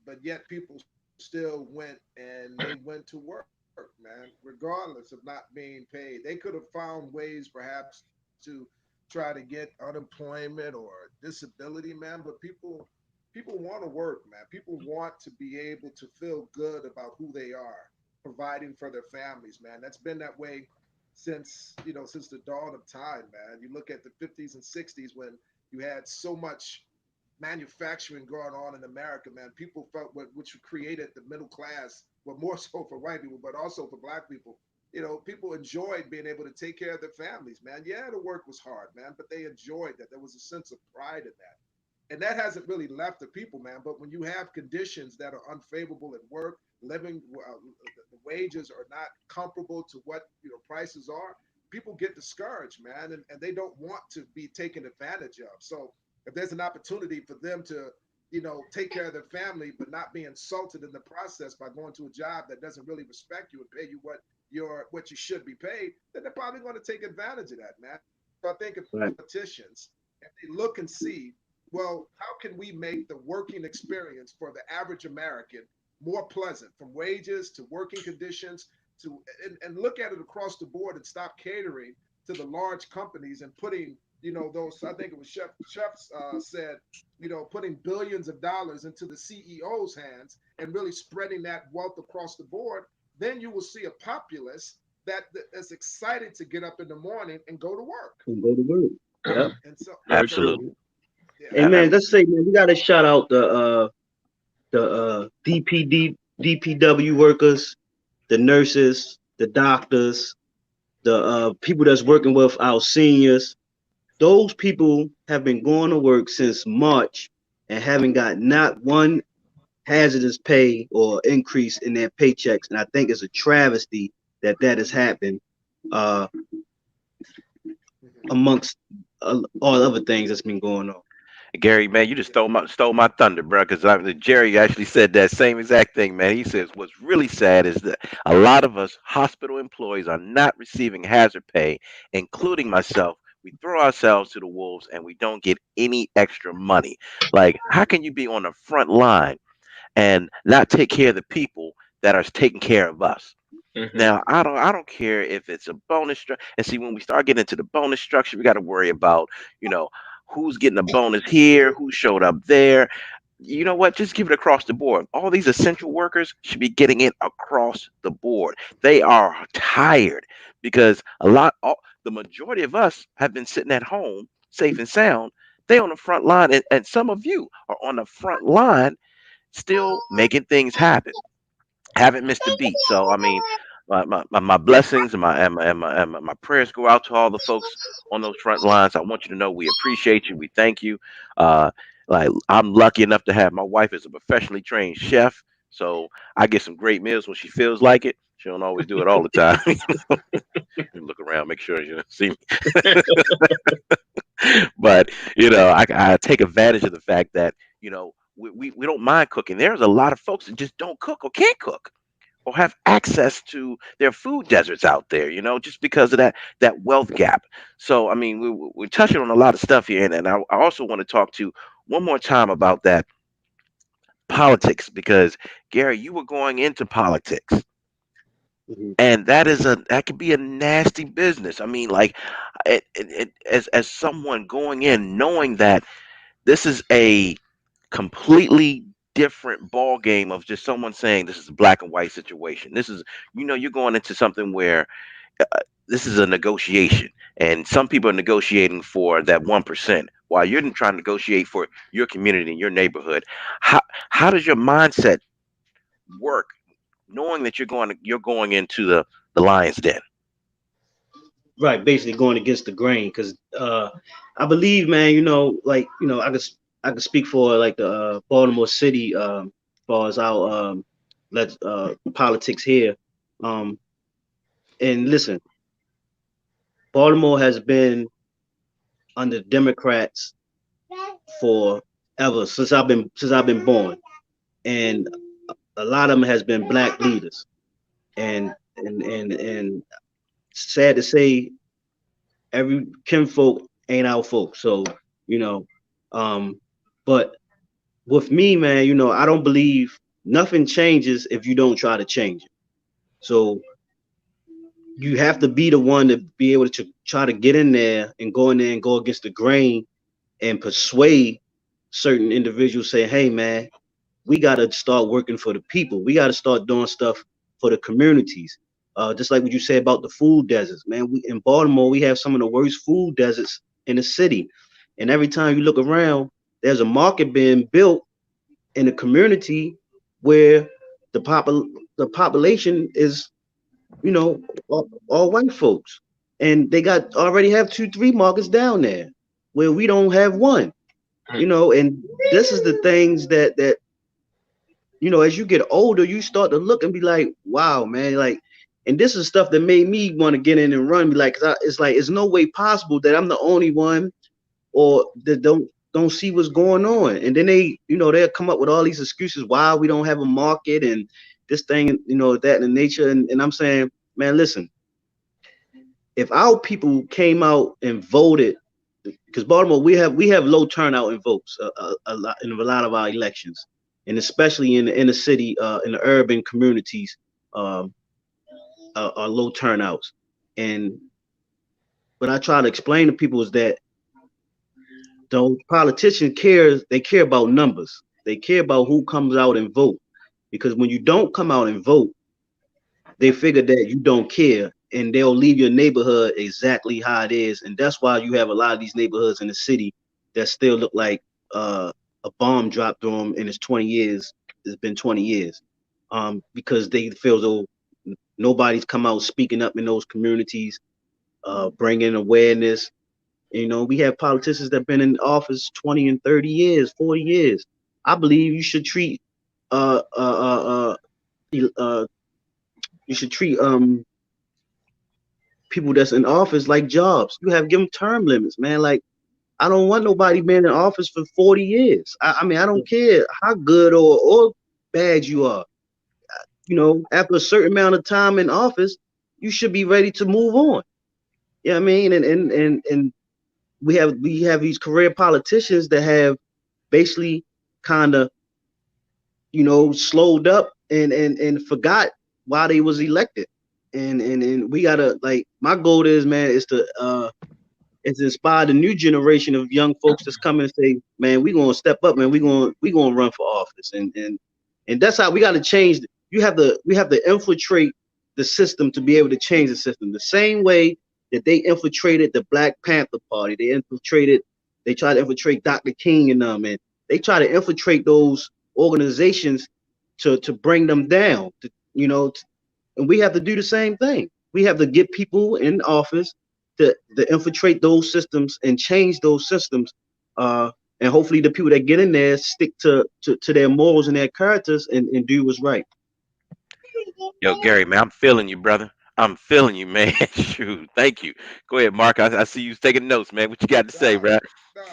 But yet people still went and they went to work, man, regardless of not being paid. They could have found ways perhaps to try to get unemployment or disability, man. But people want to work, man. People want to be able to feel good about who they are, providing for their families, man. That's been that way since the dawn of time, man. You look at the 50s and 60s when you had so much manufacturing going on in America, man. People felt which created the middle class, well, more so for white people, but also for black people. People enjoyed being able to take care of their families, man. Yeah, the work was hard, man, but they enjoyed that. There was a sense of pride in that. And that hasn't really left the people, man. But when you have conditions that are unfavorable at work, living, the wages are not comparable to what prices are, people get discouraged, man, and they don't want to be taken advantage of. So if there's an opportunity for them to take care of their family but not be insulted in the process by going to a job that doesn't really respect you and pay you what you should be paid, then they're probably going to take advantage of that, man. So I think if Right. politicians, if they look and see, well, how can we make the working experience for the average American more pleasant, from wages to working conditions to and look at it across the board and stop catering to the large companies and putting those, I think it was Chefs said, putting billions of dollars into the CEO's hands and really spreading that wealth across the board. Then you will see a populace that's excited to get up in the morning and go to work. And go to work. Yep. And so Very so true. Absolutely. yeah. Hey man, let's say, man, we gotta shout out the DPW workers, the nurses, the doctors, the people that's working with our seniors. Those people have been going to work since March and haven't got not one hazardous pay or increase in their paychecks. And I think it's a travesty that that has happened uh, Mhm. amongst all other things that's been going on. Gary, man, you just stole my thunder, bro. Because Jerry actually said that same exact thing, man. He says what's really sad is that a lot of us hospital employees are not receiving hazard pay, including myself. We throw ourselves to the wolves and we don't get any extra money. Like, how can you be on the front line and not take care of the people that are taking care of us? Hmm. Now, I don't care if it's a bonus structure. And see, when we start getting into the bonus structure, we got to worry about, you know, who's getting a bonus here, who showed up there. You know what? Just give it across the board. All these essential workers should be getting it across the board. They are tired because the majority of us have been sitting at home, safe and sound. They on the front line, and some of you are on the front line, still making things happen, haven't missed a beat. So I mean, my blessings and my prayers go out to all the folks on those front lines. I want you to know we appreciate you. We thank you. Uh, like I'm lucky enough to have my wife as a professionally trained chef, so I get some great meals when she feels like it. She don't always do it all the time. Look around, make sure you see me. But I take advantage of the fact that we don't mind cooking. There's a lot of folks that just don't cook or can't cook or have access to their food deserts out there, just because of that wealth gap. So I mean, we're touching on a lot of stuff here, and I also want to talk to one more time about that politics because Gary, you were going into politics, Mhm. and that could be a nasty business. I mean, like, as someone going in knowing that this is a completely different ball game of just someone saying this is a black and white situation. This is, you're going into something where uh, this is a negotiation, and some people are negotiating for that 1%, while you're trying to negotiate for your community and your neighborhood. How how does your mindset work, knowing that you're going into the lion's den? Right, basically going against the grain, because I believe, man, I could speak for like the Baltimore City, as far as our let's politics here. Um, and listen, Baltimore has been under Democrats for ever since I've been born, and a lot of them has been black leaders. And sad to say, every kinfolk ain't our folk. So you know, um, but with me, man, I don't believe nothing changes if you don't try to change it. So you have to be the one to be able to try to get in there and go in there and go against the grain and persuade certain individuals. Say, hey, man, we got to start working for the people. We got to start doing stuff for the communities. Just like what you said about the food deserts, man. We in Baltimore, we have some of the worst food deserts in the city, and every time you look around, there's a market being built in a community where the the population is, all white folks, and they got already have two, three markets down there where we don't have one. And this is the things that as you get older, you start to look and be like, wow, man, like, and this is stuff that made me want to get in and run. Be like, 'cause it's like it's no way possible that I'm the only one or that don't see what's going on. And then they'll come up with all these excuses why we don't have a market and this thing, that in the nature. And I'm saying, man, listen, if our people came out and voted, because Baltimore, we have low turnout in votes a lot of our elections, and especially in the inner city, in the urban communities, um, are low turnouts. And what I try to explain to people is that those politicians they care about numbers. They care about who comes out and vote. Because when you don't come out and vote, they figure that you don't care and they'll leave your neighborhood exactly how it is. And that's why you have a lot of these neighborhoods in the city that still look like a bomb dropped on them and it's 20 years. It's been 20 years. Because they feel as though nobody's come out speaking up in those communities, bringing awareness. We have politicians that have been in office 20 and 30 years, 40 years. I believe uh, uh, uh, uh, you should treat people that's in office like jobs. You have give them term limits, man. Like I don't want nobody being in office for 40 years. I mean, I don't care how good or bad you are. After a certain amount of time in office, you should be ready to move on. Yeah, I mean, and we have these career politicians that have basically kind of slowed up and forgot why they was elected. And we gotta, like, my goal is, man, is to inspire the new generation of young folks that's coming and say, man, we gonna step up, man. We gonna run for office, and that's how we got to change. We have to infiltrate the system to be able to change the system. The same way that they infiltrated the Black Panther Party, they tried to infiltrate Dr. King and them, and they try to infiltrate those organizations to bring them down. And we have to do the same thing. We have to get people in office to infiltrate those systems and change those systems. And hopefully the people that get in there stick to their morals and their characters and do what's right. Yo, Gary, man, I'm feeling you, brother. I'm feeling you, man. Shoot, thank you. Go ahead, Mark. I see you taking notes, man. What you got to say, No, bro? no,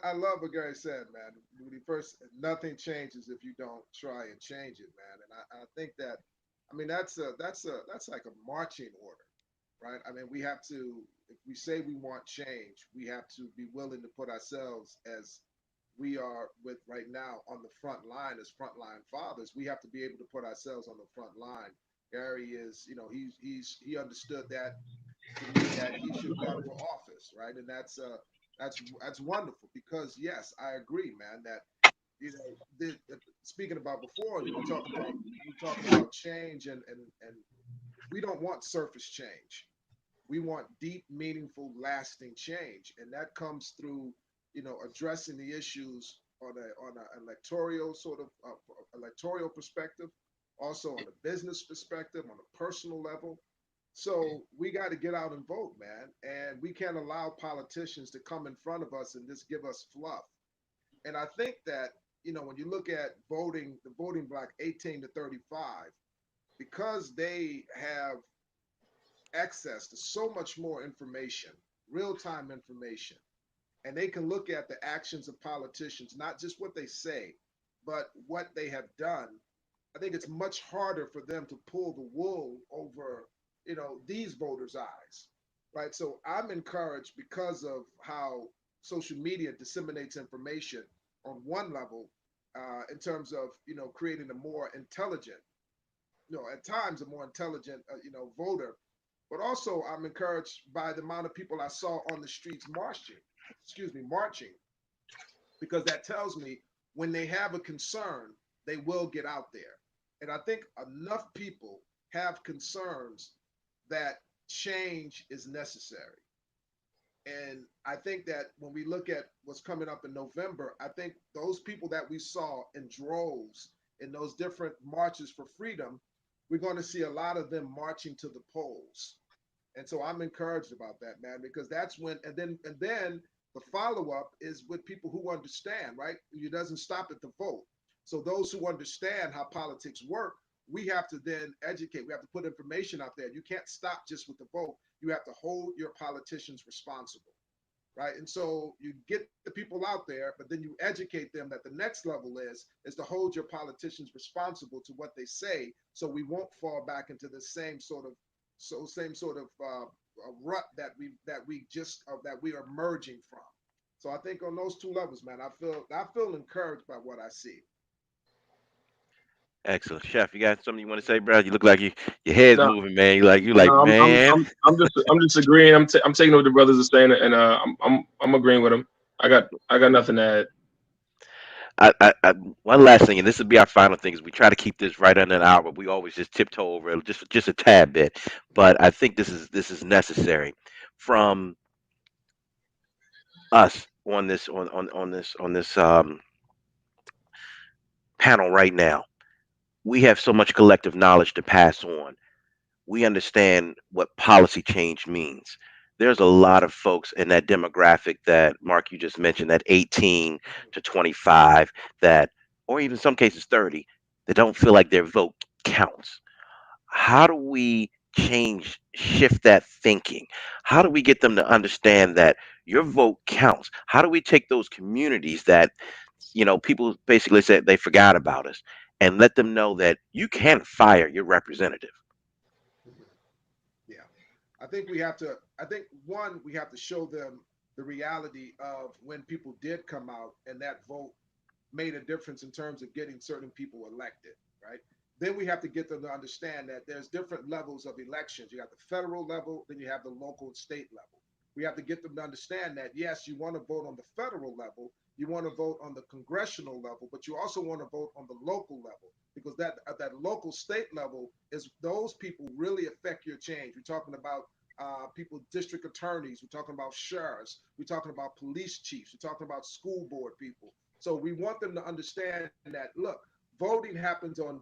I love what Gary said, man. When he first, nothing changes if you don't try and change it, man. And I think that, I mean, that's like a marching order, right? I mean, we have to, if we say we want change, we have to be willing to put ourselves as we are with right now on the front line as frontline fathers. We have to be able to put ourselves on the front line. Gary is, he understood that to me that he should run for office, right? And that's wonderful because yes, I agree, man. That speaking about before, we talking about change and we don't want surface change. We want deep, meaningful, lasting change, and that comes through addressing the issues on an electoral perspective, also on a business perspective, on a personal level. So we got to get out and vote, man. And we can't allow politicians to come in front of us and just give us fluff. And I think that when you look at the voting block 18 to 35, because they have access to so much more information, real time information, and they can look at the actions of politicians, not just what they say, but what they have done. I think it's much harder for them to pull the wool over, these voters' eyes, right? So I'm encouraged because of how social media disseminates information on one level, in terms of creating a more intelligent, at times a more intelligent, voter. But also, I'm encouraged by the amount of people I saw on the streets marching, because that tells me when they have a concern, they will get out there. And I think enough people have concerns that change is necessary. And I think that when we look at what's coming up in November, I think those people that we saw in droves in those different marches for freedom, we're going to see a lot of them marching to the polls. And so I'm encouraged about that, man, because that's when, and then the follow up is with people who understand, right? It doesn't stop at the vote. So those who understand how politics work, we have to then educate. We have to put information out there. You can't stop just with the vote. You have to hold your politicians responsible, right? And so you get the people out there, but then you educate them that the next level is to hold your politicians responsible to what they say, so we won't fall back into the same sort of rut that we are merging from. So I think on those two levels, man, I feel encouraged by what I see. Excellent, chef. You got something you want to say, bro? You look like your head's No, moving, man. You like, no, man. I'm just agreeing. I'm taking what the brothers are saying, and I'm agreeing with them. I got nothing to add. One last thing, and this will be our final thing, is we try to keep this right under an hour, but we always just tiptoe over it just a tad bit. But I think this is necessary from us on this panel right now. We have so much collective knowledge to pass on. We understand what policy change means. There's a lot of folks in that demographic that Mark you just mentioned, that 18 to 25, that or even some cases 30, that don't feel like their vote counts. How do we shift that thinking? How do we get them to understand that your vote counts? How do we take those communities that people basically said they forgot about us, and let them know that you can fire your representative? Yeah. I think we have to show them the reality of when people did come out and that vote made a difference in terms of getting certain people elected, right? Then we have to get them to understand that there's different levels of elections. You got the federal level, then you have the local and state level. We have to get them to understand that, yes, you want to vote on the federal level, you want to vote on the congressional level, but you also want to vote on the local level, because that at that local state level is those people really affect your change. We're talking about people, district attorneys. We're talking about sheriffs. We're talking about police chiefs. We're talking about school board people. So we want them to understand that, look, voting happens on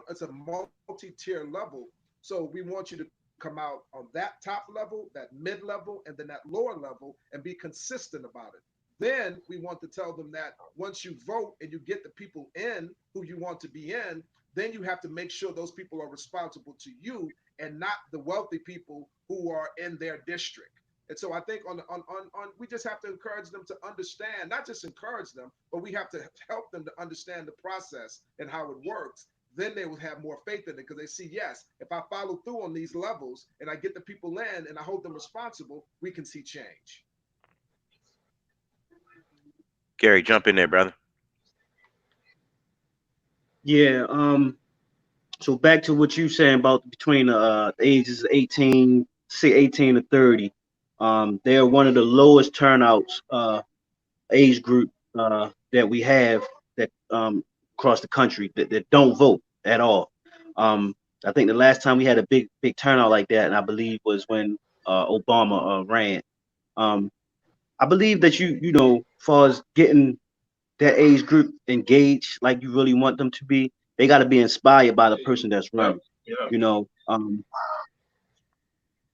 it's a multi-tier level. So we want you to come out on that top level, that mid level, and then that lower level, and be consistent about it. Then we want to tell them that once you vote and you get the people in who you want to be in, then you have to make sure those people are responsible to you and not the wealthy people who are in their district. And so I think we just have to encourage them to understand, not just encourage them, but we have to help them to understand the process and how it works. Then they will have more faith in it, because they see, yes, if I follow through on these levels and I get the people in and I hold them responsible, we can see change. Gary, jump in there, brother. Yeah. So back to what you saying about between the ages of 18, say 18 to 30. They're one of the lowest turnouts age group that we have that across the country that don't vote at all. I think the last time we had a big turnout like that, and I believe was when Obama ran. Um, I believe that as far as getting that age group engaged like you really want them to be, they got to be inspired by the person that's Yep. running. Yeah. You know,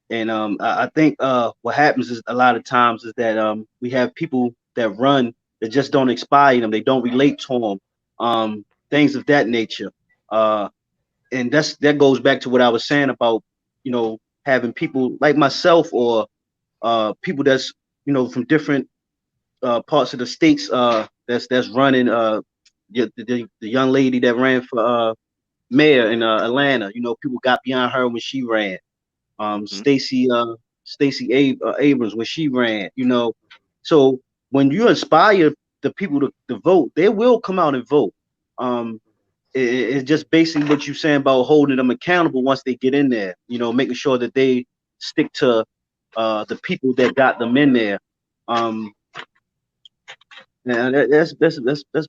and I think what happens is a lot of times is that we have people that run that just don't inspire them. They don't relate to them. Things of that nature. Uh, and that goes back to what I was saying about having people like myself or people that's from different parts of the states that's running. The young lady that ran for mayor in Atlanta. People got behind her when she ran. Hmm. Stacey Abrams when she ran. So when you inspire the people to vote, they will come out and vote. Um, it's just basically what you're saying about holding them accountable once they get in there. Making sure that they stick to the people that got them in there. Um, and that's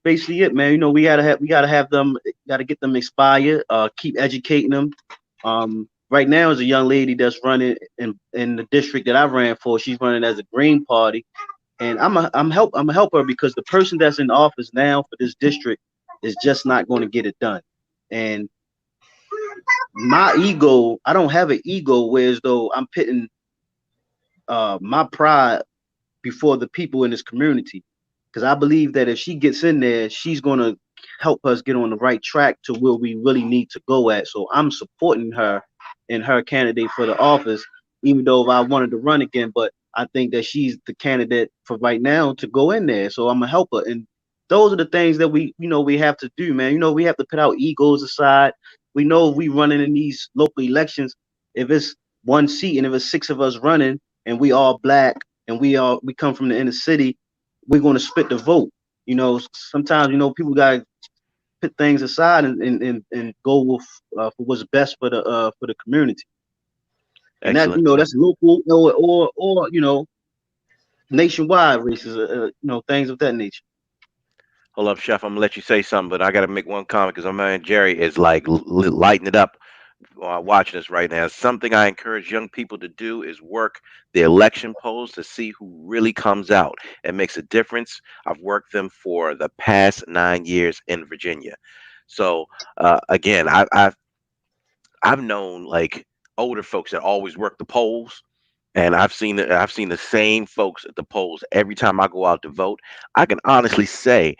basically it, man. We gotta have them, gotta get them inspired. Keep educating them. Right now, is a young lady that's running in the district that I ran for. She's running as a Green Party, and I'm help her because the person that's in office now for this district is just not going to get it done. And my ego, I don't have an ego, whereas though I'm pitting my pride before the people in this community. Because I believe that if she gets in there, she's going to help us get on the right track to where we really need to go at. So I'm supporting her in her candidate for the office, even though if I wanted to run again, but I think that she's the candidate for right now to go in there. So I'm going to help her. And those are the things that we have to do, man. We have to put our egos aside. We know if we running in these local elections, if it's one seat and if it's six of us running and we all black and we come from the inner city, we're going to split the vote. Sometimes people got to put things aside and go with for what's best for the community, and that Excellent. that's local or nationwide races, things of that nature. Hold up, Chef. I'm gonna let you say something, but I gotta make one comment because my man Jerry is like lighting it up watching us right now. Something I encourage young people to do is work the election polls to see who really comes out. It makes a difference. I've worked them for the past 9 years in Virginia. So again, I've known like older folks that always work the polls, and I've seen the same folks at the polls every time I go out to vote. I can honestly say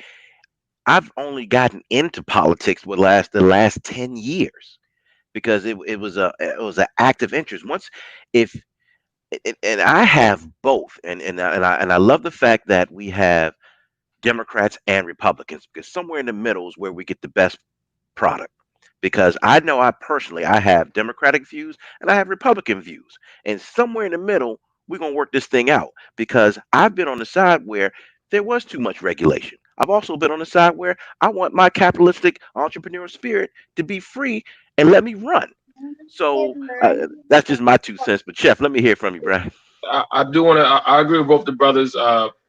I've only gotten into politics the last 10 years because it was an active interest. Once if and I have both, and I love the fact that we have Democrats and Republicans because somewhere in the middle is where we get the best product. Because I know I have Democratic views and I have Republican views, and somewhere in the middle we're gonna work this thing out. Because I've been on the side where there was too much regulation. I've also been on the side where I want my capitalistic entrepreneurial spirit to be free and let me run. So that's just my 2 cents. But Chef, let me hear from you, Brian. I do want to. I agree with both the brothers.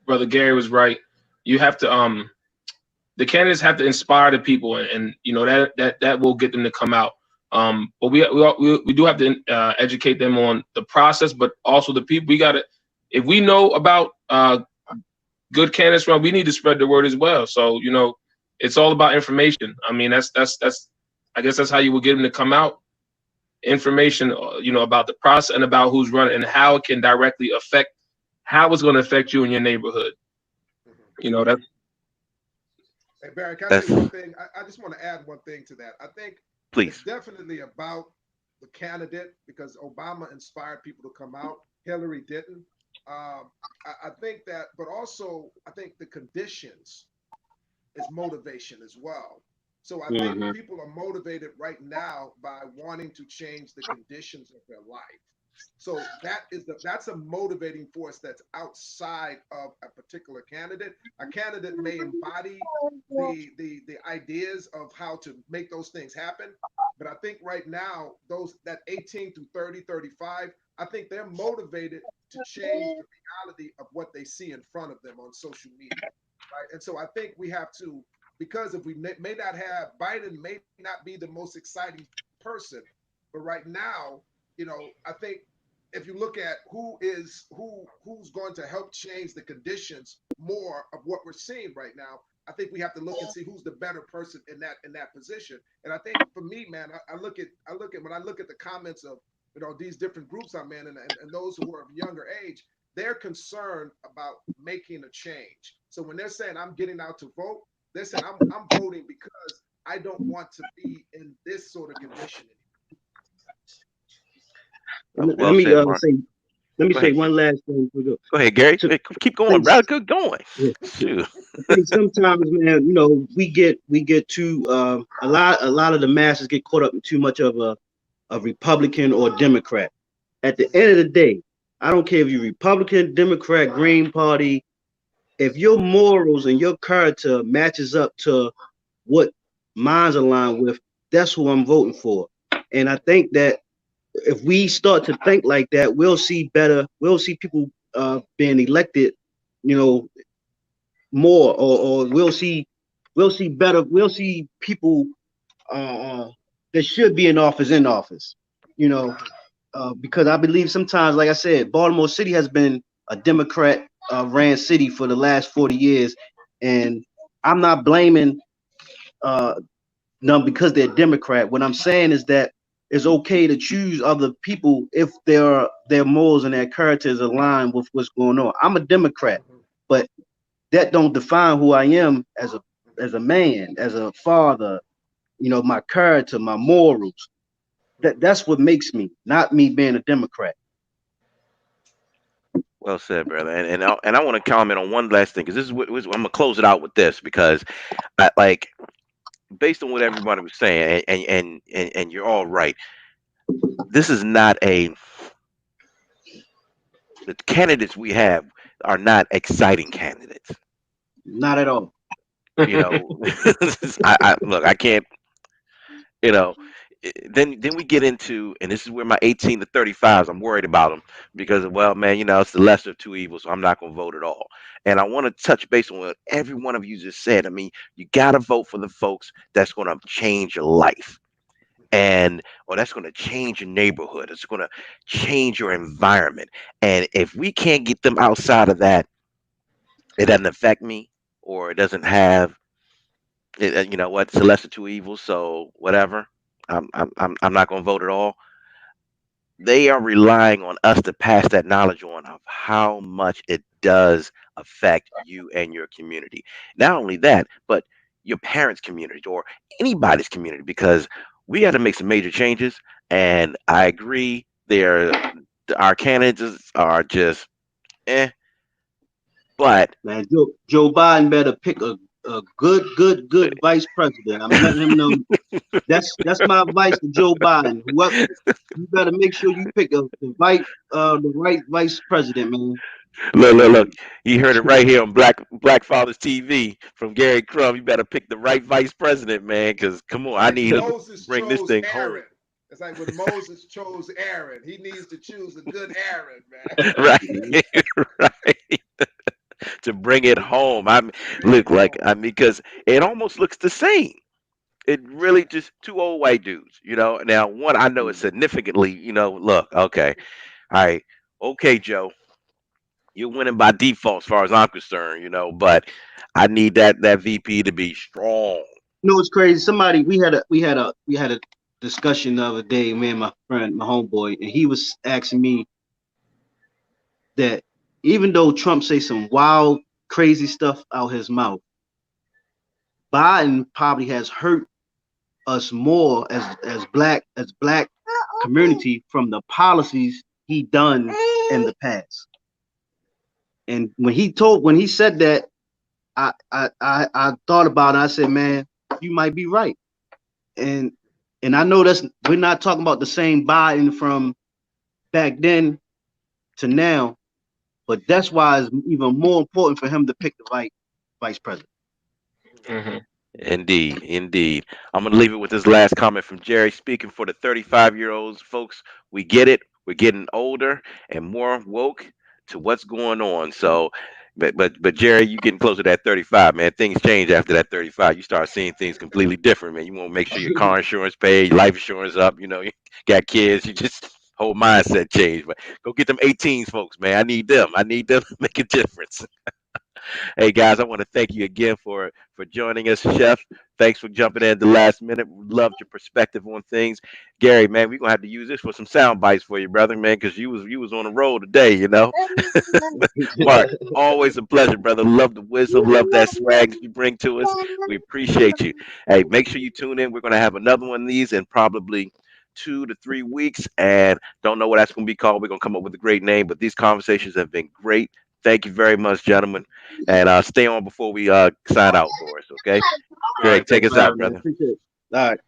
Brother Gary was right. You have to the candidates have to inspire the people, and that will get them to come out. But we do have to educate them on the process, but also the people. We got to, if we know about good candidates run, we need to spread the word as well. So it's all about information. I mean, that's I guess that's how you will get them to come out. Information, about the process and about who's running and how it can directly affect how it's going to affect you in your neighborhood. Mhm. That's Hey Barry, can I say That's one thing? I just want to add one thing to that. I think it's please. definitely about the candidate because Obama inspired people to come out. Hillary didn't. I think that, but also I think the conditions is motivation as well. So I think Hmm. people are motivated right now by wanting to change the conditions of their life. So that's a motivating force that's outside of a particular candidate. A candidate may embody the ideas of how to make those things happen, but I think right now those that 18 through 30, 35, I think they're motivated to change the reality of what they see in front of them on social media, right? And so I think we have to, because if we may not have Biden, may not be the most exciting person, but right now, I think if you look at who's going to help change the conditions more of what we're seeing right now, I think we have to look and see who's the better person in that position. And I think for me, man, I look at when I look at the comments of these different groups I'm in and those who are of younger age, they're concerned about making a change. So when they're saying I'm getting out to vote, they're saying I'm voting because I don't want to be in this sort of condition anymore. And Well said, Mark. let me Go say ahead. one last thing. Go ahead, Gary. So Hey, keep I going, think, brother. Good going. Shoot. I think sometimes, man, we get too a lot of the masses get caught up in too much of a Republican or Democrat. At the end of the day, I don't care if you're Republican, Democrat, Green Party. If your morals and your character matches up to what mine's aligned with, that's who I'm voting for. And I think that if we start to think like that, we'll see better. We'll see people being elected, you know, more, or we'll see better. We'll see people that should be in office. You know, because I believe sometimes, like I said, Baltimore City has been a Democrat ran city for the last 40 years, and I'm not blaming uh, them because they're Democrat. What I'm saying is that it's okay to choose other people if their morals and their characters align with what's going on. I'm a Democrat, Mhm, but that don't define who I am mhm, as a man, as a father. My character, my morals. mhm. That's what makes me, not me being a Democrat. Well said, brother. And I want to comment on one last thing because this is I'm gonna close it out with this because like based on what everybody was saying, and you're all right. This is not a the candidates we have are not exciting candidates. Not at all. You know, I look, I can't. You know, then we get into, and this is where my 18 to 35s, I'm worried about them because, well, man, it's the lesser of two evils, so I'm not going to vote at all. And I want to touch base on what every one of you just said. I mean, you got to vote for the folks that's going to change your life, and or that's going to change your neighborhood. It's going to change your environment. And if we can't get them outside of that, it doesn't affect me, or it doesn't have you know what, it's the lesser two evils, so whatever. I'm not going to vote at all. They are relying on us to pass that knowledge on of how much it does affect you and your community. Not only that, but your parents' community or anybody's community, because we got to make some major changes. And I agree, our candidates are just eh, but Man, Joe Biden better pick a good vice president. I'm letting him know that's my advice to Joe Biden. Whoever, you better make sure you pick the right vice president, man. look, And you heard it right here on Black Fathers TV from Gary Crumb. You better pick the right vice president, man, because come on, It's I like need when him to Moses bring this chose thing home. Aaron. It's like when Moses chose Aaron. He needs to choose a good Aaron, man. Right, right, to bring it home. Bring it Look like, home. because it almost looks the same. It really just two old white dudes. Now one I know is significantly. Look, okay, all right, okay, Joe, you're winning by default as far as I'm concerned. But I need that VP to be strong. it's crazy. Somebody we had a discussion the other day, me and my friend, my homeboy, and he was asking me that even though Trump say some wild, crazy stuff out his mouth, Biden probably has hurt us more as black community from the policies he done in the past. And when he said that, I thought about it. I said, man, you might be right. And I know that's we're not talking about the same Biden from back then to now, but that's why it's even more important for him to pick the right vice president. Hmm. Indeed, indeed. I'm going to leave it with this last comment from Jerry, speaking for the 35-year-olds. Folks, we get it. We're getting older and more woke to what's going on. So, but Jerry, you getting closer to that 35, man. Things change after that 35. You start seeing things completely different, man. You want to make sure your car insurance paid, life insurance up. You got kids. You just whole mindset change. But go get them 18s, folks, man. I need them. I need them to make a difference. Hey guys, I want to thank you again for joining us, Chef. Thanks for jumping in at the last minute. Loved your perspective on things. Gary, man, we're gonna have to use this for some sound bites for you, brother, man, because you was on the road today, you know. Mark, always a pleasure, brother. Love the wisdom, love that swag that you bring to us. We appreciate you. Hey, make sure you tune in. We're gonna have another one of these in probably 2 to 3 weeks, and don't know what that's gonna be called. We're gonna come up with a great name, but these conversations have been great. Thank you very much, gentlemen, and stay on before we sign out for us. Okay, All Greg, right, take thanks us for out, having me. brother. Appreciate it. All right.